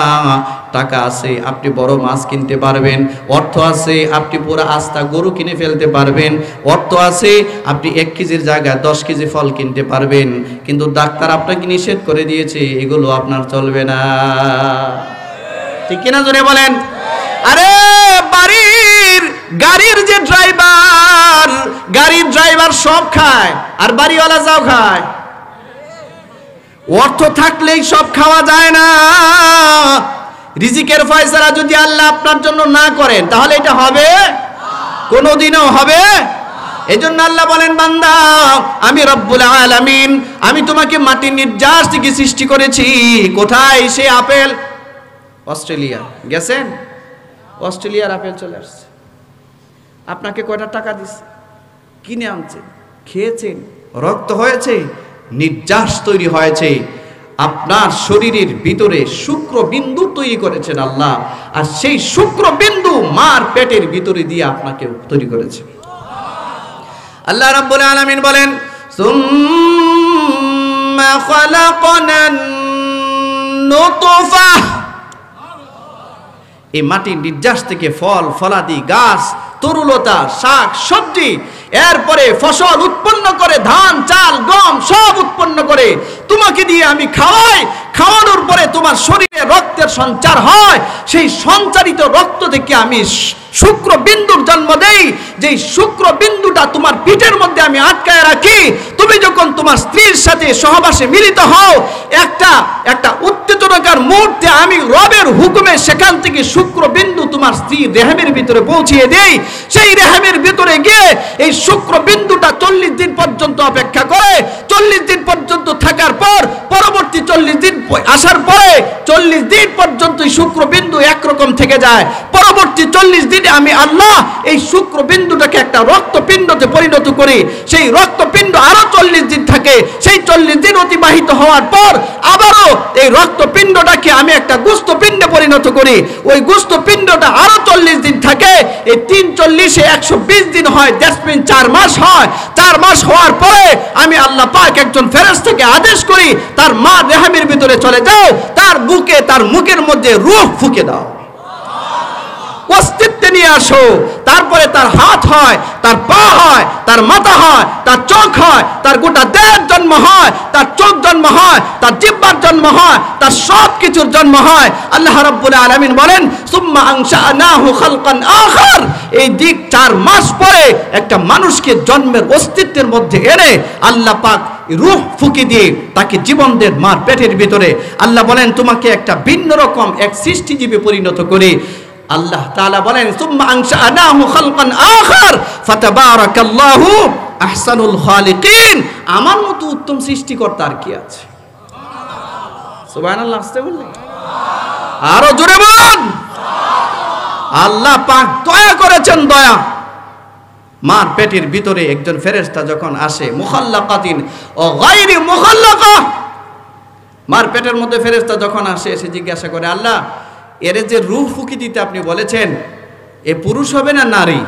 টাকা আছে আপনি বড় মাছ কিনতে পারবেন, অর্থ আছে আপনি পুরো আস্তা গরু কিনে ফেলতে পারবেন, অর্থ আছে আপনি 1 কেজির জায়গায় 10 কেজি ফল কিনতে পারবেন। কিন্তু ডাক্তার আপনাকে নিষেধ করে দিয়েছে এগুলো আপনার চলবে না। ঠিক কিনা জোরে বলেন? আরে বাড়ির গাড়ির যে ড্রাইভার, গাড়ির ড্রাইভার সব খায় আর বাড়িওয়ালা যাও খায়। অর্থ থাকলেই সব খাওয়া যায় না। রিজিকের ফয়সালা যদি আল্লাহ আপনার জন্য না করেন তাহলে এটা হবে? কোনোদিনও হবে? এজন্য আল্লাহ বলেন, বান্দা আমি রব্বুল আলামিন, আমি তোমাকে মাটির নির্যাস থেকে সৃষ্টি করেছি। কোথায়? সে আপেল অস্ট্রেলিয়া গেছেন, অস্ট্রেলিয়ার আপেল চলে আসছে। আপনাকে কয়টা টাকা দিচ্ছে, কিনে আনছেন, খেয়েছেন, রক্ত হয়েছে, নির্যাস তৈরি হয়েছে, আপনার শরীরের ভিতরে শুক্রবিন্দু তৈরি করেছেন আল্লাহ, আর সেই শুক্রবিন্দু মার পেটের ভিতরে দিয়ে আপনাকে তৈরি করেছে। আল্লাহ রাব্বুল আলামিন বলেন, সুম্মা খালাকনান নুতফা, এই মাটির নির্যাস থেকে ফল ফলাদি গাছ, তরুলতা, শাক সবজি, এরপরে ফসল উৎপন্ন করে, ধান চাল গম সব উৎপন্ন করে তোমাকে দিয়ে আমি খাওয়াই। খাওয়ানোর পরে তোমার শরীরে রক্তের সঞ্চার হয়, সেই সঞ্চারিত রক্ত থেকে আমি শুক্রবিন্দুর জন্ম দেই। যেই শুক্রবিন্দুটা তোমার পিঠের মধ্যে আমি আটকায় রাখি। তুমি যখন তোমার স্ত্রীর সাথে সহবাসে মিলিত হও, একটা উত্তেজনাকার মুহূর্তে আমি রবের হুকুমে সেখান থেকে শুক্রবিন্দু তোমার স্ত্রীর রেহেমের ভিতরে পৌঁছিয়ে দেই। সেই রেহেমের ভিতরে গিয়ে এই শুক্রবিন্দুটা 40 দিন পর্যন্ত অপেক্ষা করে। 40 দিন পর্যন্ত থাকার পর পরবর্তী 40 দিন আসার পরে 40 দিন পর্যন্ত শুক্রবিন্দু একরকম থেকে যায়। পরবর্তী 40 দিনে আমি আল্লাহ এই শুক্রবিন্দুটাকে একটা রক্তপিণ্ডতে পরিণত করি। সেই রক্তপিণ্ড আরো 40 দিন থাকে। সেই 40 দিন অতিবাহিত হওয়ার পর আবারও এই রক্তপিণ্ডটাকে আমি একটা গোস্তপিণ্ডে পরিণত করি। ওই গোস্তপিণ্ডটা আরো 40 দিন থাকে। এই 3 40 120 দিন হয়, দ্যাটস মিন 4 মাস হয়। 4 মাস হওয়ার পরে আমি আল্লাহ পাক একজন ফেরেশতাকে আদেশ করি, তার মা রেহেমের ভিতরে চলে যাও, তার বুকে তার মুখের মধ্যে রূহ ফুঁকে দাও। অস্তিত্বের পৃথিবীতে নিয়ে আসো, তারপরে তার হাত হয়, তার পা হয়, তার মাথা হয়, তার চোখ হয়, তার গোটা দেহের জন্ম হয়, তার চোখ জন্ম হয়, তার জিহ্বার জন্ম হয়, তার সব কিছুর জন্ম হয়। আল্লাহ রাব্বুল আলামিন বলেন সুম্মা আনশানাহু খালকান আখার, এই দিক 4 মাস পরে একটা মানুষকে জন্মের অস্তিত্বের মধ্যে এনে আল্লাহ পাক রূহ ফুঁকি দিয়ে তাকে জীবন দেন মার পেটের ভিতরে। আল্লাহ বলেন তোমাকে একটা ভিন্ন রকম এক সৃষ্টিজীবী পরিণত করে আল্লাহ তাআলা বলেন সুম্মা আনশানাহু খালকান আখার ফাতাবারাকাল্লাহু আহসানুল খালিকিন। আমার মতো উত্তম সৃষ্টিকর্তা আর কি আছে? সুবহানাল্লাহ, আসতে বললেন, আরো জোরে বলুন। আল্লাহ পাক দয়া করেছেন, দয়া। মার পেটের ভিতরে একজন ফেরেশতা যখন আসে, মুখাল্লাকাতিন ও গায়রি মুখাল্লাকা, মার পেটের মধ্যে ফেরেশতা যখন আসে, এসে জিজ্ঞাসা করে আল্লাহ এর যে রূহ ফুঁকি দিতে আপনি বলেছেন, এ পুরুষ হবে না নারী?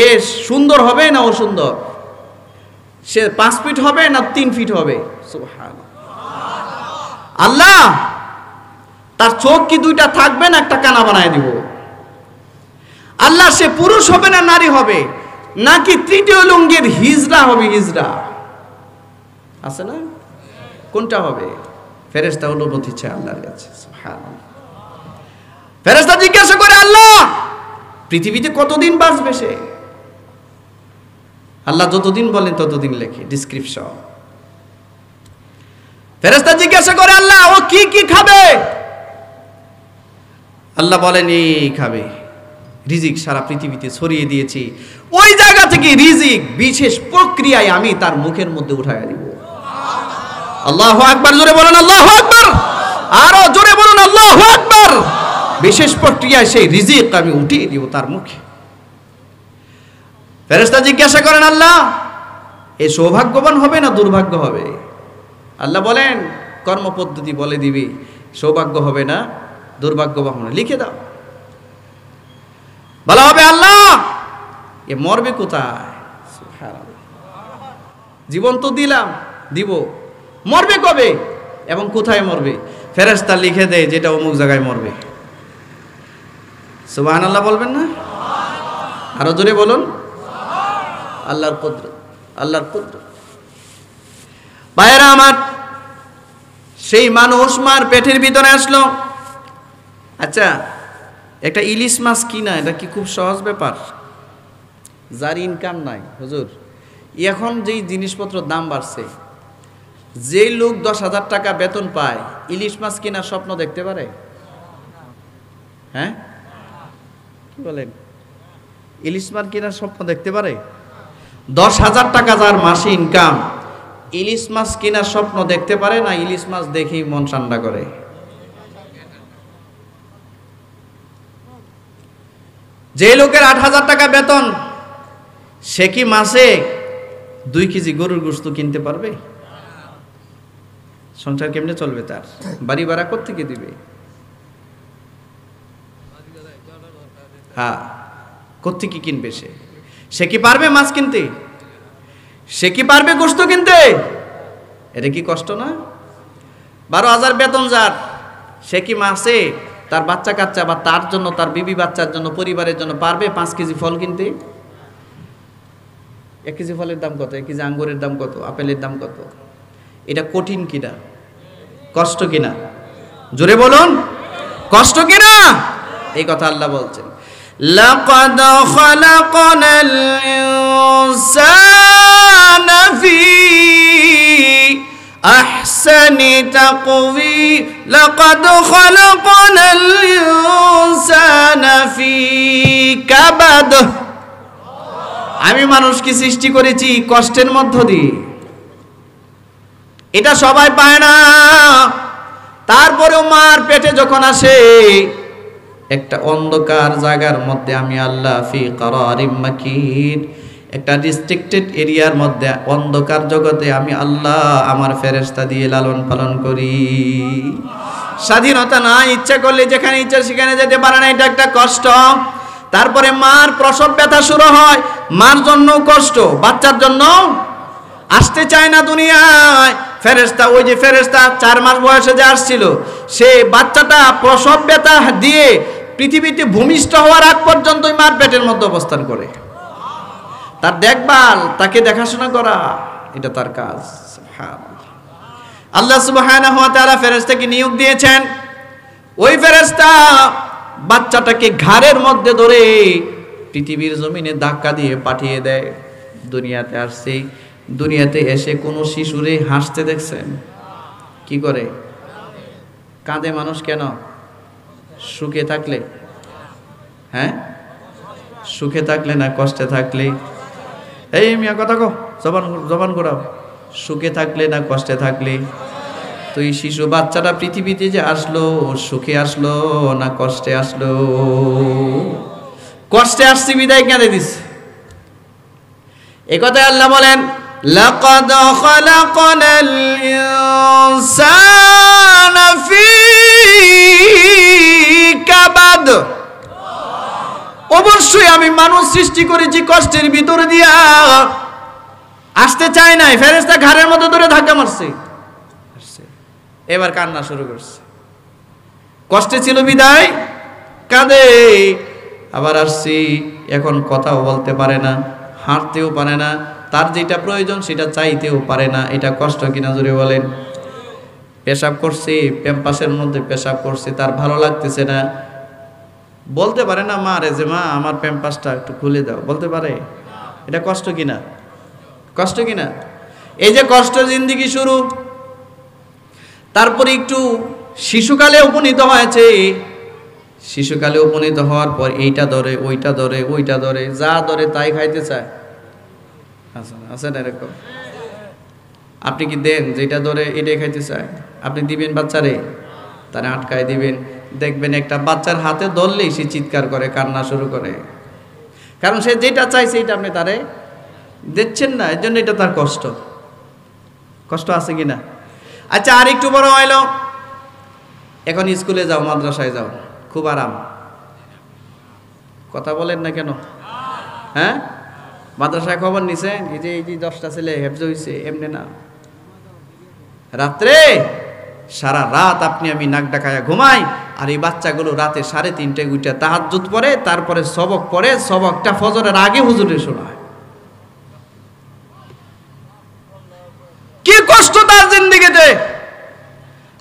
এ সুন্দর হবে না অসুন্দর? সে 5 ফিট হবে না 3 ফিট হবে? সুবহানাল্লাহ। আল্লাহ তার চোখ কি 2টা থাকবে না একটা কানা বানায় দিব? আল্লাহ সে পুরুষ হবে না নারী হবে, নাকি তৃতীয় লিঙ্গের হিজড়া হবে? হিজড়া আছে না, কোনটা হবে? ফেরেশতা অনুমতি চায় আল্লাহর কাছে। সুবহানাল্লাহ। ফেরেশতা জিজ্ঞাসা করে আল্লাহ পৃথিবীতে কতদিন বাঁচবে সে? আল্লাহ যতদিন বলেন ততদিন লেখে, ডেসক্রিপশন। ফেরেশতা জিজ্ঞাসা করে আল্লাহ ও কি কি খাবে? আল্লাহ বলেন এই খাবে। রিজিক সারা পৃথিবীতে ছড়িয়ে দিয়েছি, ওই জায়গা থেকে রিজিক বিশেষ প্রক্রিয়ায় আমি তার মুখের মধ্যে উঠাইয়া দিব। আল্লাহু আকবার, জোরে বলুন আল্লাহু আকবার, আরো জোরে বলুন আল্লাহু আকবার। বিশেষ প্রক্রিয়ায় সেই রিজিক আমি উঠিয়ে দিব তার মুখে। ফেরেশতা জিজ্ঞাসা করেন আল্লাহ এ সৌভাগ্যবান হবে না দুর্ভাগ্য হবে? আল্লাহ বলেন কর্মপদ্ধতি বলে দিবি, সৌভাগ্য হবে না দুর্ভাগ্যবান হবে, লিখে দাও। বলা হবে আল্লাহ এ মরবে কোথায়? সুবহানাল্লাহ। জীবন তো দিলাম, দিব, মরবে কবে এবং কোথায় মরবে? ফেরেশতা লিখে দেয় যেটা অমুক জায়গায় মরবে। সুবহানাল্লাহ বলবেন না? আরো জোরে বলুন আল্লাহর কুদরত, আল্লাহর কুদরত। ভাইরা আমার, সেই মানুষ মার পেটের ভিতরে আসলো। আচ্ছা একটা ইলিশ মাছ কিনা এটা কি খুব সহজ ব্যাপার? যার ইনকাম নাই হুজুর, এখন যেই জিনিসপত্রের দাম বাড়ছে, যেই লোক 10,000 টাকা বেতন পায় ইলিশ মাছ কেনার স্বপ্ন দেখতে পারে? হ্যাঁ কি বলেন? ইলিশ মাছ কেনার স্বপ্ন দেখতে পারে? 10,000 টাকা যার মাসে ইনকাম, ইলিশ মাছ কেনার স্বপ্ন দেখতে পারে না? ইলিশ মাছ দেখেই মন ঠান্ডা করে। যে লোকের 8,000 টাকা বেতন, সে কি মাসে 2 কেজি গরুর গোশত কিনতে পারবে? সংসার কেমনে চলবে তার? বাড়ি ভাড়া কোত্থেকে দিবে? হ্যাঁ, কোত্থেকে কিনবে সে? সে কি পারবে মাছ কিনতে? সে কি পারবে গোশত কিনতে? এটা কি কষ্ট না? 12,000 বেতন যার, সে কি মাসে তার বাচ্চা কাচ্চা বা তার জন্য, তার বিবি বাচ্চার জন্য, পরিবারের জন্য পারবে 5 কেজি ফল কিনতে? 1 কেজি ফলের দাম কত? 1 কেজি আঙ্গুরের দাম কত? আপেলের দাম কত? এটা কঠিন কিনা, কষ্ট কিনা? জোরে বলুন, কষ্ট কিনা? এই কথা আল্লাহ বলছেন, লাকাদ খালাকনাল ইনসানা ফি আহসানি তাকওয়িম, লাকাদ খালাকনাল ইনসানা ফি কাবাদ। আমি মানুষকে সৃষ্টি করেছি কষ্টের মধ্য দিয়ে, এটা সবাই পায় না। তারপরেও মার পেটে যখন আসে একটা অন্ধকার জায়গার মধ্যে আমি আল্লাহ ফি কারারিম মাকিন, একটা রেস্ট্রিক্টেড এরিয়ার মধ্যে অন্ধকার জগতে আমি আল্লাহ আমার ফেরেশতা দিয়ে লালন পালন করি। স্বাধীনতা নাই, ইচ্ছা করলে যেখানে ইচ্ছা সেখানে যেতে পারে না, এটা একটা কষ্ট। তারপরে মার প্রসব ব্যথা শুরু হয়, মার জন্য কষ্ট, বাচ্চার জন্য আসতে চায় না দুনিয়ায়। ফেরেশতা, ওই যে ফেরেশতা 4 মাস বয়সে যে আসছিল, সে বাচ্চাটা প্রসব ব্যথা দিয়ে পৃথিবীতে ভূমিষ্ঠ হওয়ার আগ পর্যন্ত ওই মার পেটের মধ্যে অবস্থান করে। তার দেখভাল, তাকে দেখাশোনা করা, এটা তার কাজ। আল্লাহ সুবহানাহু ওয়া তাআলা ফেরেশতাকে নিয়োগ দিয়েছেন। ওই ফেরেশতা বাচ্চাটাকে ঘাড়ের মধ্যে ধরে পৃথিবীর জমিনে ধাক্কা দিয়ে পাঠিয়ে দেয়। দুনিয়াতে আসছে, দুনিয়াতে এসে কোনো শিশুরে হাসতে দেখছেন? কি করে? কাঁদে মানুষ কেন? সুখে থাকলে? হ্যাঁ, সুখে থাকলে না কষ্টে থাকলে? এই মিয়া কথা কো, জবান ঘোরাও। সুখে থাকলে না কষ্টে থাকলে? তো এই শিশু বাচ্চাটা পৃথিবীতে যে আসলো, সুখে আসলো না কষ্টে আসলো? কষ্টে আসছে বিদায় কেঁদে দিচ্ছে। একথায় আল্লাহ বলেন, লাকাদ খালাকনাল ইনসানা ফি কাবাদ। অবশ্যই আমি মানুষ সৃষ্টি করেছি কষ্টের ভিতরে দিয়া। আসতে চায় নাই, ফেরেশতা ঘাড়ের মধ্যে ধরে ধাক্কা মারছে। এবার কান্না শুরু করছে। কষ্টে ছিল বিদায় কাঁদে। আবার আসছি, এখন কথাও বলতে পারে না, হাঁটতেও পারে না, তার যেটা প্রয়োজন সেটা চাইতেও পারে না। এটা কষ্ট কিনা জোরে বলেন? পেশাব করছে, প্যাম্পাসের মধ্যে পেশাব করছে, তার ভালো লাগতেছে না, বলতে পারে না মা রে যে মা আমার প্যাম্পাসটা একটু খুলে দাও, বলতে পারে? এটা কষ্ট কিনা? কষ্ট কিনা? এই যে কষ্ট জিন্দেগি শুরু, তারপরে একটু শিশুকালে উপনীত হয়েছে। শিশুকালে উপনীত হওয়ার পর এইটা ধরে, ওইটা ধরে, ওইটা ধরে, যা ধরে তাই খাইতে চায়। আছে না এরকম? আপনি কি দেন যেটা ধরে এটাই খাইতে চায়? আপনি দিবেন বাচ্চারে? তারা আটকায় দিবেন। দেখবেন একটা বাচ্চার হাতে ধরলেই সে চিৎকার করে, কান্না শুরু করে, কারণ সে যেটা চাইছে এটা আপনি তারে দিচ্ছেন না। এর জন্য এটা তার কষ্ট। কষ্ট আছে কিনা? আচ্ছা, আর একটু বড় হইল, এখন স্কুলে যাও, মাদ্রাসায় যাও, খুব আরাম। কথা বলেন না কেন? হ্যাঁ, মাদ্রাসায় খবর নিছেন? এই যে 10টা ছেলে হেফজ হইছে, এমনি না। রাত্রে সারা রাত আপনি আমি নাক ডাকায়া ঘুমাই, আর এই বাচ্চাগুলো রাতে 3:30টায় উঠে তাহাজ্জুদ পড়ে, তারপরে সবক পড়ে, সবকটা ফজরের আগে হুজুরে শোনায়। কি কষ্ট তার জিন্দেগিতে!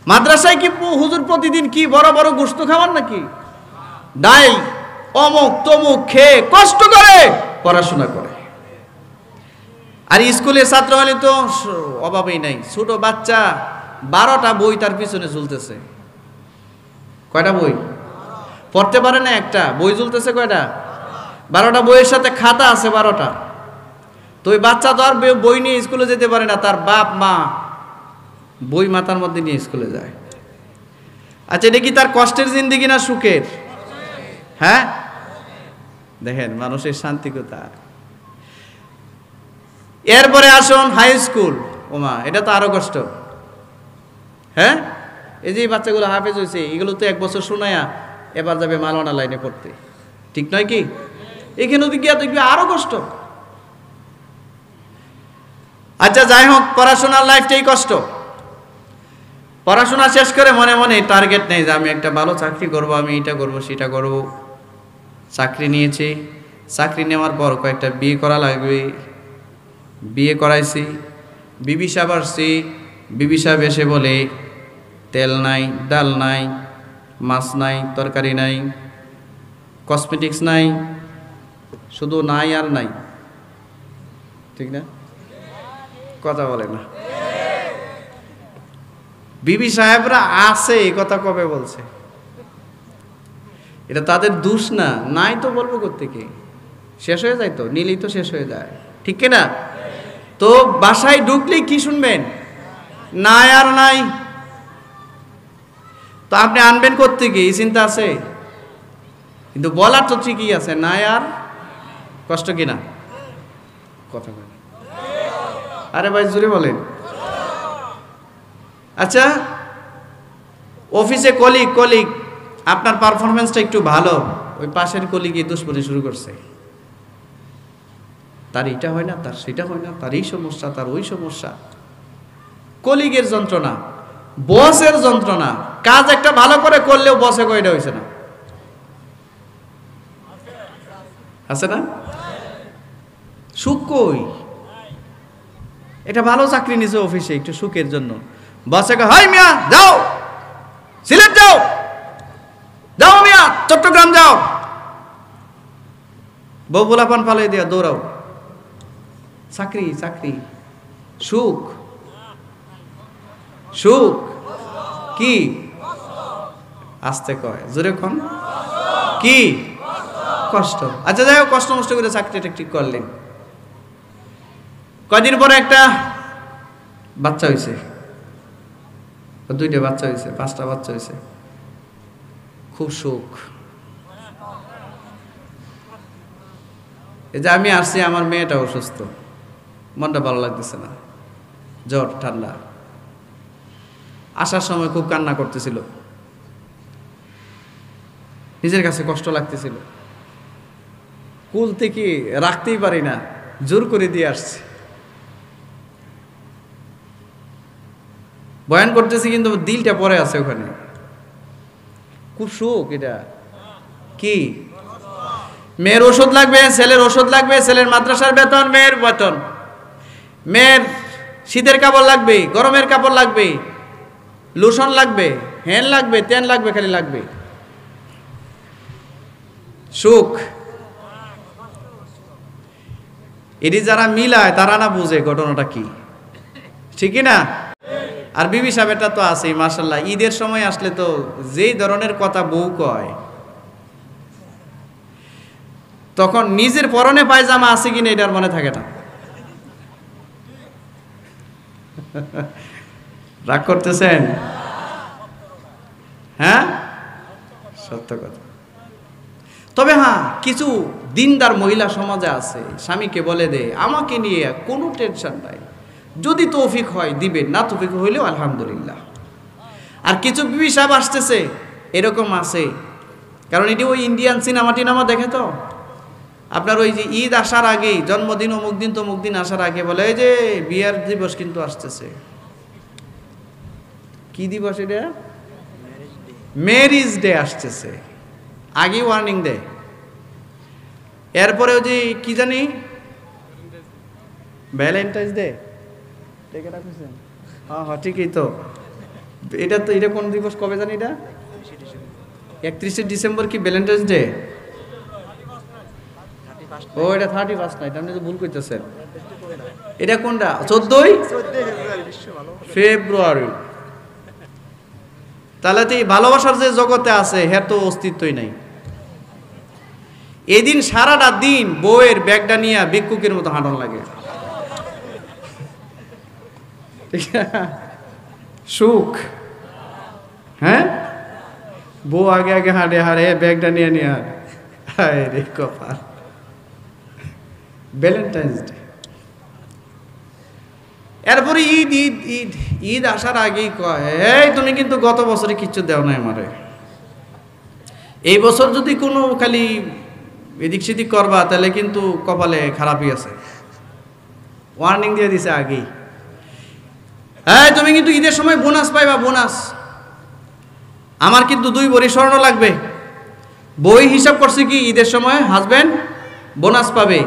মাদ্রাসায় কি হুজুর প্রতিদিন কি বড় বড় গোশত খাওয়ান নাকি? ডাইল অমুক তমুক খেয়ে কষ্ট করে পড়াশোনা করে। আর স্কুলের ছাত্র হলে তো অভাবই নাই। ছোট বাচ্চা 12টা বই তার পিছনে ঝুলতেছে। কয়টা বই? পড়তে পারে না একটা, বই ঝুলতেছে কয়টা? 12টা বইয়ের সাথে খাতা আছে 12টা। তো ওই বাচ্চা তো আর বই নিয়ে স্কুলে যেতে পারে না, তার বাপ মা বই মাথার মধ্যে নিয়ে স্কুলে যায়। আচ্ছা, এটা কি তার কষ্টের জিন্দেগি না সুখের? হ্যাঁ, দেখেন মানুষের শান্তি কোথায়। এরপরে আসুন হাই স্কুল। ওমা, এটা তো আরো কষ্ট। হ্যাঁ, এই যে বাচ্চাগুলো হাফেজ হয়েছে, এগুলো তো 1 বছর শোনায়া এবার যাবে মালওয়ানা লাইনে পড়তে, ঠিক নয় কি? এখানে গিয়া দেখবি আরো কষ্ট। আচ্ছা, যাই হোক, পড়াশোনার লাইফটাই কষ্ট। পড়াশোনা শেষ করে মনে মনে টার্গেট নেই যে আমি একটা ভালো চাকরি করব, আমি এটা করব সেটা করব। চাকরি নিয়েছি, চাকরি নেওয়ার পর কয়েকটা বিয়ে করা লাগবে, বিয়ে করাইছি। বিবি সাহেব আসছি, বিবি সাহেব এসে বলে তেল নাই, ডাল নাই, মাছ নাই, তরকারি নাই, কসমেটিক্স নাই, শুধু নাই আর নাই, ঠিক না? কথা বলে না। বিবি সাহেবরা আছে, এই কথা কবে বলছে? এটা তাদের দোষ না। নাই তো বলবো কোত্থেকে? শেষ হয়ে যায় তো, নিলেই তো শেষ হয়ে যায়, ঠিক কিনা? তো বাসায় ঢুকলেই কি শুনবেন? নাই আর নাই। তো আপনি আনবেন কোত্থেকে? এই চিন্তা আছে, কিন্তু বলার তো ঠিকই আছে, নাই আর। কষ্ট কিনা? কথা বলেন। আরে ভাই জোরে বলেন। আচ্ছা, অফিসে কলিগ আপনার পারফরমেন্সটা একটু ভালো, ওই পাশের কলিগই দুশ্মনী শুরু করছে। তার এটা হয় না, তার সেটা হয় না, তার এই সমস্যা, তার ওই সমস্যা। কলিগের যন্ত্রণা, বসের যন্ত্রণা। কাজ একটা ভালো করে করলেও বসে কয়টা হয়েছে না। আছে না? সুখ কই? এটা ভালো চাকরি নিছে অফিসে, একটু সুখের জন্য বসে কয়, হাই মিয়া যাও, সিলেট যাও, যাও মিয়া চট্টগ্রাম যাও, বউ পোলাপান পালাই দিয়া দৌড়াও। চাকরি চাকরি, সুখ সুখ কি? আস্তে কয়, জোরে কোন কি? কষ্ট। আচ্ছা যাই হোক, কষ্ট মষ্ট করে চাকরিটা ঠিক করলেন। কয়দিন পরে একটা বাচ্চা হয়েছে, 2টা বাচ্চা হয়েছে, 5টা বাচ্চা হয়েছে, খুব সুখ। এই যে আমি আসছি, আমার মেয়েটা অসুস্থ, মনটা ভালো লাগতেছে না, জ্বর ঠান্ডা। আসার সময় খুব কান্না করতেছিল, নিজের কাছে কষ্ট লাগতেছিল, কুল থেকে রাখতেই পারি না, জোর করে দিয়ে আসছে। বয়ান করতেছি কিন্তু দিলটা পরে আছে ওখানে। খুব সুখ। এটা কি? মেয়ের ওষুধ লাগবে, ছেলের ওষুধ লাগবে, ছেলের মাদ্রাসার বেতন, মেয়ের বেতন, মেয়ের শীতের কাপড় লাগবে, গরমের কাপড় লাগবে, লোশন লাগবে, হ্যান লাগবে, তেল লাগবে, খালি লাগবে। সুখ। এটি যারা মিলায় তারা না বুঝে ঘটনাটা কি, ঠিকই না? আর বিবি সাহেবটা তো আছেই মাশাআল্লাহ। ঈদের সময় আসলে তো যেই ধরনের কথা বউ কয়, তখন নিজের পরনে পায়জামা আছে কিনা এটার মনে থাকে না। রাগ করতেছেন? হ্যাঁ, সত্য কথা। তবে হ্যাঁ, কিছু দিনদার মহিলা সমাজে আছে, স্বামীকে বলে দে আমাকে নিয়ে কোনো টেনশন নাই, যদি তৌফিক হয় দিবেন, না তৌফিক হইলেও আলহামদুলিল্লাহ। আর কিছু বিবি সাহেব আসতেছে এরকম আছে, কারণ এটি ওই ইন্ডিয়ান সিনেমা টিনামা দেখে তো, আপনার ওই যে ঈদ আসার আগেই, জন্মদিন অমুক দিন তমুক দিন আসার আগে বলে এই যে বিয়ার দিবস কিন্তু আসতেছে। কি দিবস এটা? ম্যারেজ ডে আসতেছে, আগে ওয়ার্নিং দেয়। এরপরে ওই যে কি জানি ভ্যালেন্টাইন্স ডে, হ্যাঁ হ্যাঁ ঠিকই তো। এটা তো, এটা কোন দিবস কবে জানি? এটা 31শে ডিসেম্বর কি ভ্যালেন্টাইন্স ডে? ও এটা 31 না, এটা আপনি তো ভুল করতেছেন। এটা কোনটা? 14ই ফেব্রুয়ারি। তাহলে তো এই ভালোবাসার যে জগতে আছে হ্যাঁ তো অস্তিত্বই নাই। এদিন সারাটা দিন বউয়ের ব্যাগটা নিয়ে ভিক্ষুকের মতো হাঁটন লাগে। সুখ। হ্যাঁ, বউ আগে আগে হাঁটে, হারে ব্যাগটা নিয়ে নিয়ে হায় রে কপাল। ভ্যালেন্টাইন্স ডে, এরপরে ঈদ ঈদ ঈদ ঈদ আসার আগেই কয় এই তুমি কিন্তু গত বছরে কিচ্ছু দেও না আমারে, এই বছর যদি কোনো খালি এদিক সেদিক করবা তাহলে কিন্তু কপালে খারাপই আছে। ওয়ার্নিং দিয়ে দিছে আগেই, হ্যাঁ তুমি কিন্তু ঈদের সময় বোনাস পাইবা, বোনাস। আমার কিন্তু 2 ভরি স্বর্ণ লাগবে। বই হিসাব করছে কি ঈদের সময় হাজবেন্ড বোনাস পাবে,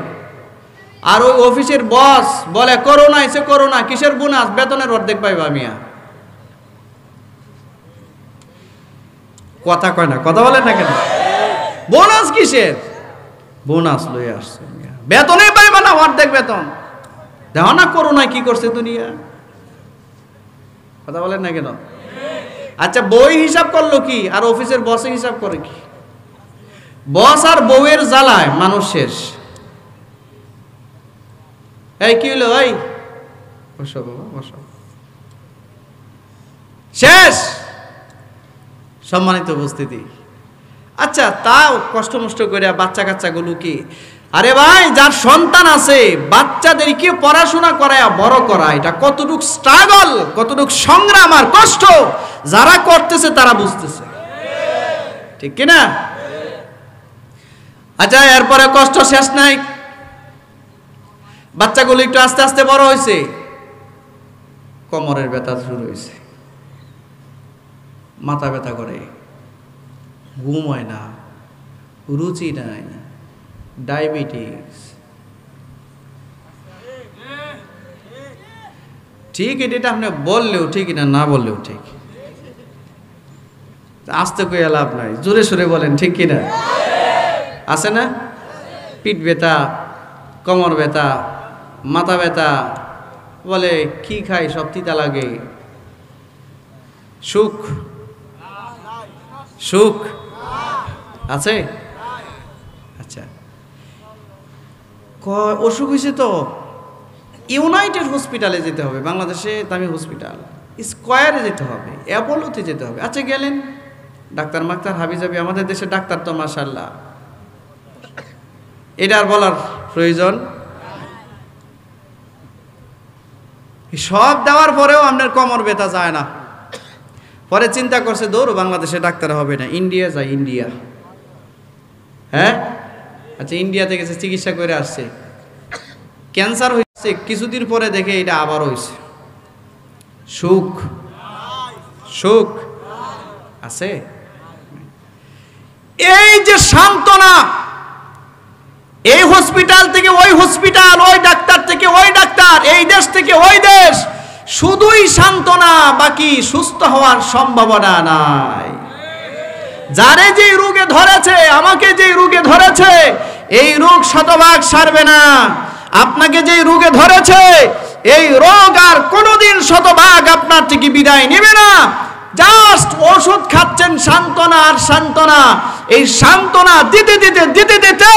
আর ওই অফিসের বস বলে করোনা এসে করোনা, কিসের বোনাস? বেতনের অর্ধেক পাইবা মিয়া। কথা কয় না, কথা বলে না কেন? বোনাস কিসের? বোনাস লই আসছে মিয়া, বেতনে পাইবা না অর্ধেক বেতন। দেখো না করোনা কি করছে দুনিয়া। কথা বলেন না কেন? আচ্ছা বই হিসাব করলো কি, আর অফিসের বসে হিসাব করে কি? বস আর বউয়ের জ্বালায় মানুষ শেষ। এই কি হলো? এই বসো বাবা বসো, শেষ সম্মানিত উপস্থিতি। আচ্ছা তাও কষ্ট মষ্ট করে বাচ্চা কাচ্চাগুলো কি, আরে ভাই যার সন্তান আছে বাচ্চাদেরকে পড়াশোনা করায় বড় করা, এটা কতটুক স্ট্রাগল, কতটুক সংগ্রাম আর কষ্ট যারা করতেছে তারা বুঝতেছে, ঠিক কিনা? আচ্ছা এরপরে কষ্ট শেষ নাই, বাচ্চাগুলো একটু আস্তে আস্তে বড় হয়েছে, কোমরের ব্যথা শুরু হয়েছে, মাথা ব্যথা করে, ঘুম হয় না, রুচি নাই, ডায়াবেটিস। ঠিক, এটা আপনি বললেও ঠিক না, না বললেও ঠিক। আস্তে কইয়া লাভ নাই, জোরে সোরে বলেন ঠিক কিনা। আছে না? পিঠ ব্যথা, কোমর ব্যথা, মাথা ব্যথা, বলে কি খাই সব তিতা লাগে। সুখ সুখ আছে? আচ্ছা, অসুখ হয়েছে তো ইউনাইটেড হসপিটালে যেতে হবে, বাংলাদেশে দামি হসপিটাল, স্কয়ারে যেতে হবে, অ্যাপোলোতে যেতে হবে। আচ্ছা গেলেন, ডাক্তার মাক্তার হাবি যাবি, আমাদের দেশে ডাক্তার তো মাশাআল্লাহ, এটা আর বলার প্রয়োজন। সব দেওয়ার পরেও আপনার কোমর ব্যথা যায় না। পরে চিন্তা করছে দৌড় বাংলাদেশে ডাক্তার হবে না, ইন্ডিয়া যাই। ইন্ডিয়া, হ্যাঁ আচ্ছা, ইন্ডিয়া থেকে চিকিৎসা করে আসছে, ক্যান্সার হয়েছে, কিছুদিন পরে দেখে এটা আবার হয়েছে। সুখ সুখ আছে? এই যে সান্ত্বনা, এই হসপিটাল থেকে ওই হসপিটাল, ওই ডাক্তার থেকে ওই ডাক্তার, এই দেশ থেকে ওই দেশ, শুধুই সান্ত্বনা, বাকি সুস্থ হওয়ার সম্ভাবনা নাই। যারে যে রোগে ধরেছে, আমাকে যে রোগে ধরেছে, এই রোগ শতভাগ সারবে না। আপনাকে যে রোগে ধরেছে, এই রোগ আর কোনোদিন শতভাগ আপনার থেকে বিদায় নেবে না। জাস্ট ওষুধ খাচ্ছেন, সান্ত্বনা আর সান্ত্বনা। এই সান্ত্বনা দিতে দিতে দিতে দিতে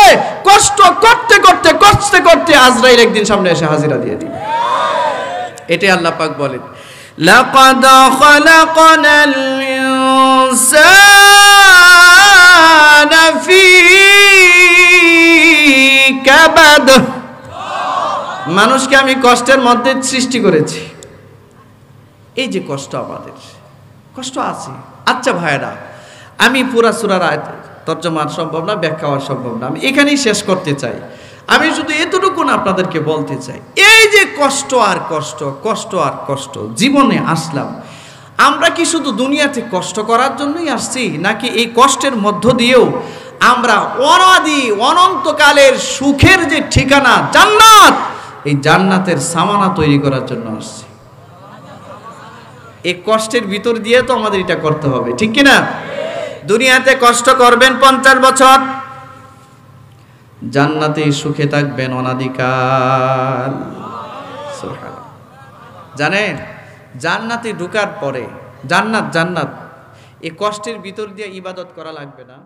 কষ্ট করতে করতে করতে করতে আজরাইল একদিন সামনে এসে হাজিরা দিয়ে দিবে। এটাই আল্লাহ পাক বলেন, লাকাদ খালাকনাল ইনসানা ফি কাবাদ। মানুষকে আমি কষ্টের মধ্যে সৃষ্টি করেছি। এই যে কষ্ট, আমাদের কষ্ট আছে। আচ্ছা ভাইরা, আমি পুরা সূরার আয়াত তরজমা সম্ভব না, ব্যাখ্যা হওয়া সম্ভব না, আমি এখানেই শেষ করতে চাই। আমি শুধু এতটুকু আপনাদেরকে বলতে চাই, এই যে কষ্ট আর কষ্ট, কষ্ট আর কষ্ট, জীবনে আসলাম, আমরা কি শুধু দুনিয়াতে কষ্ট করার জন্যই আসছি, নাকি এই কষ্টের মধ্য দিয়েও আমরা অনাদি অনন্তকালের সুখের যে ঠিকানা জান্নাত, এই জান্নাতের সামানা তৈরি করার জন্য আসছি? এই কষ্টের ভিতর দিয়ে তো আমাদের এটা করতে হবে, ঠিক কিনা? দুনিয়াতে কষ্ট করবেন 50 বছর, জান্নাতে সুখে থাকবেন অনাদিকাল। সুবহানাল্লাহ। জানেন, জান্নাতে ঢোকার পরে, জান্নাত এই কষ্টের ভিতর দিয়ে ইবাদত করা লাগবে না।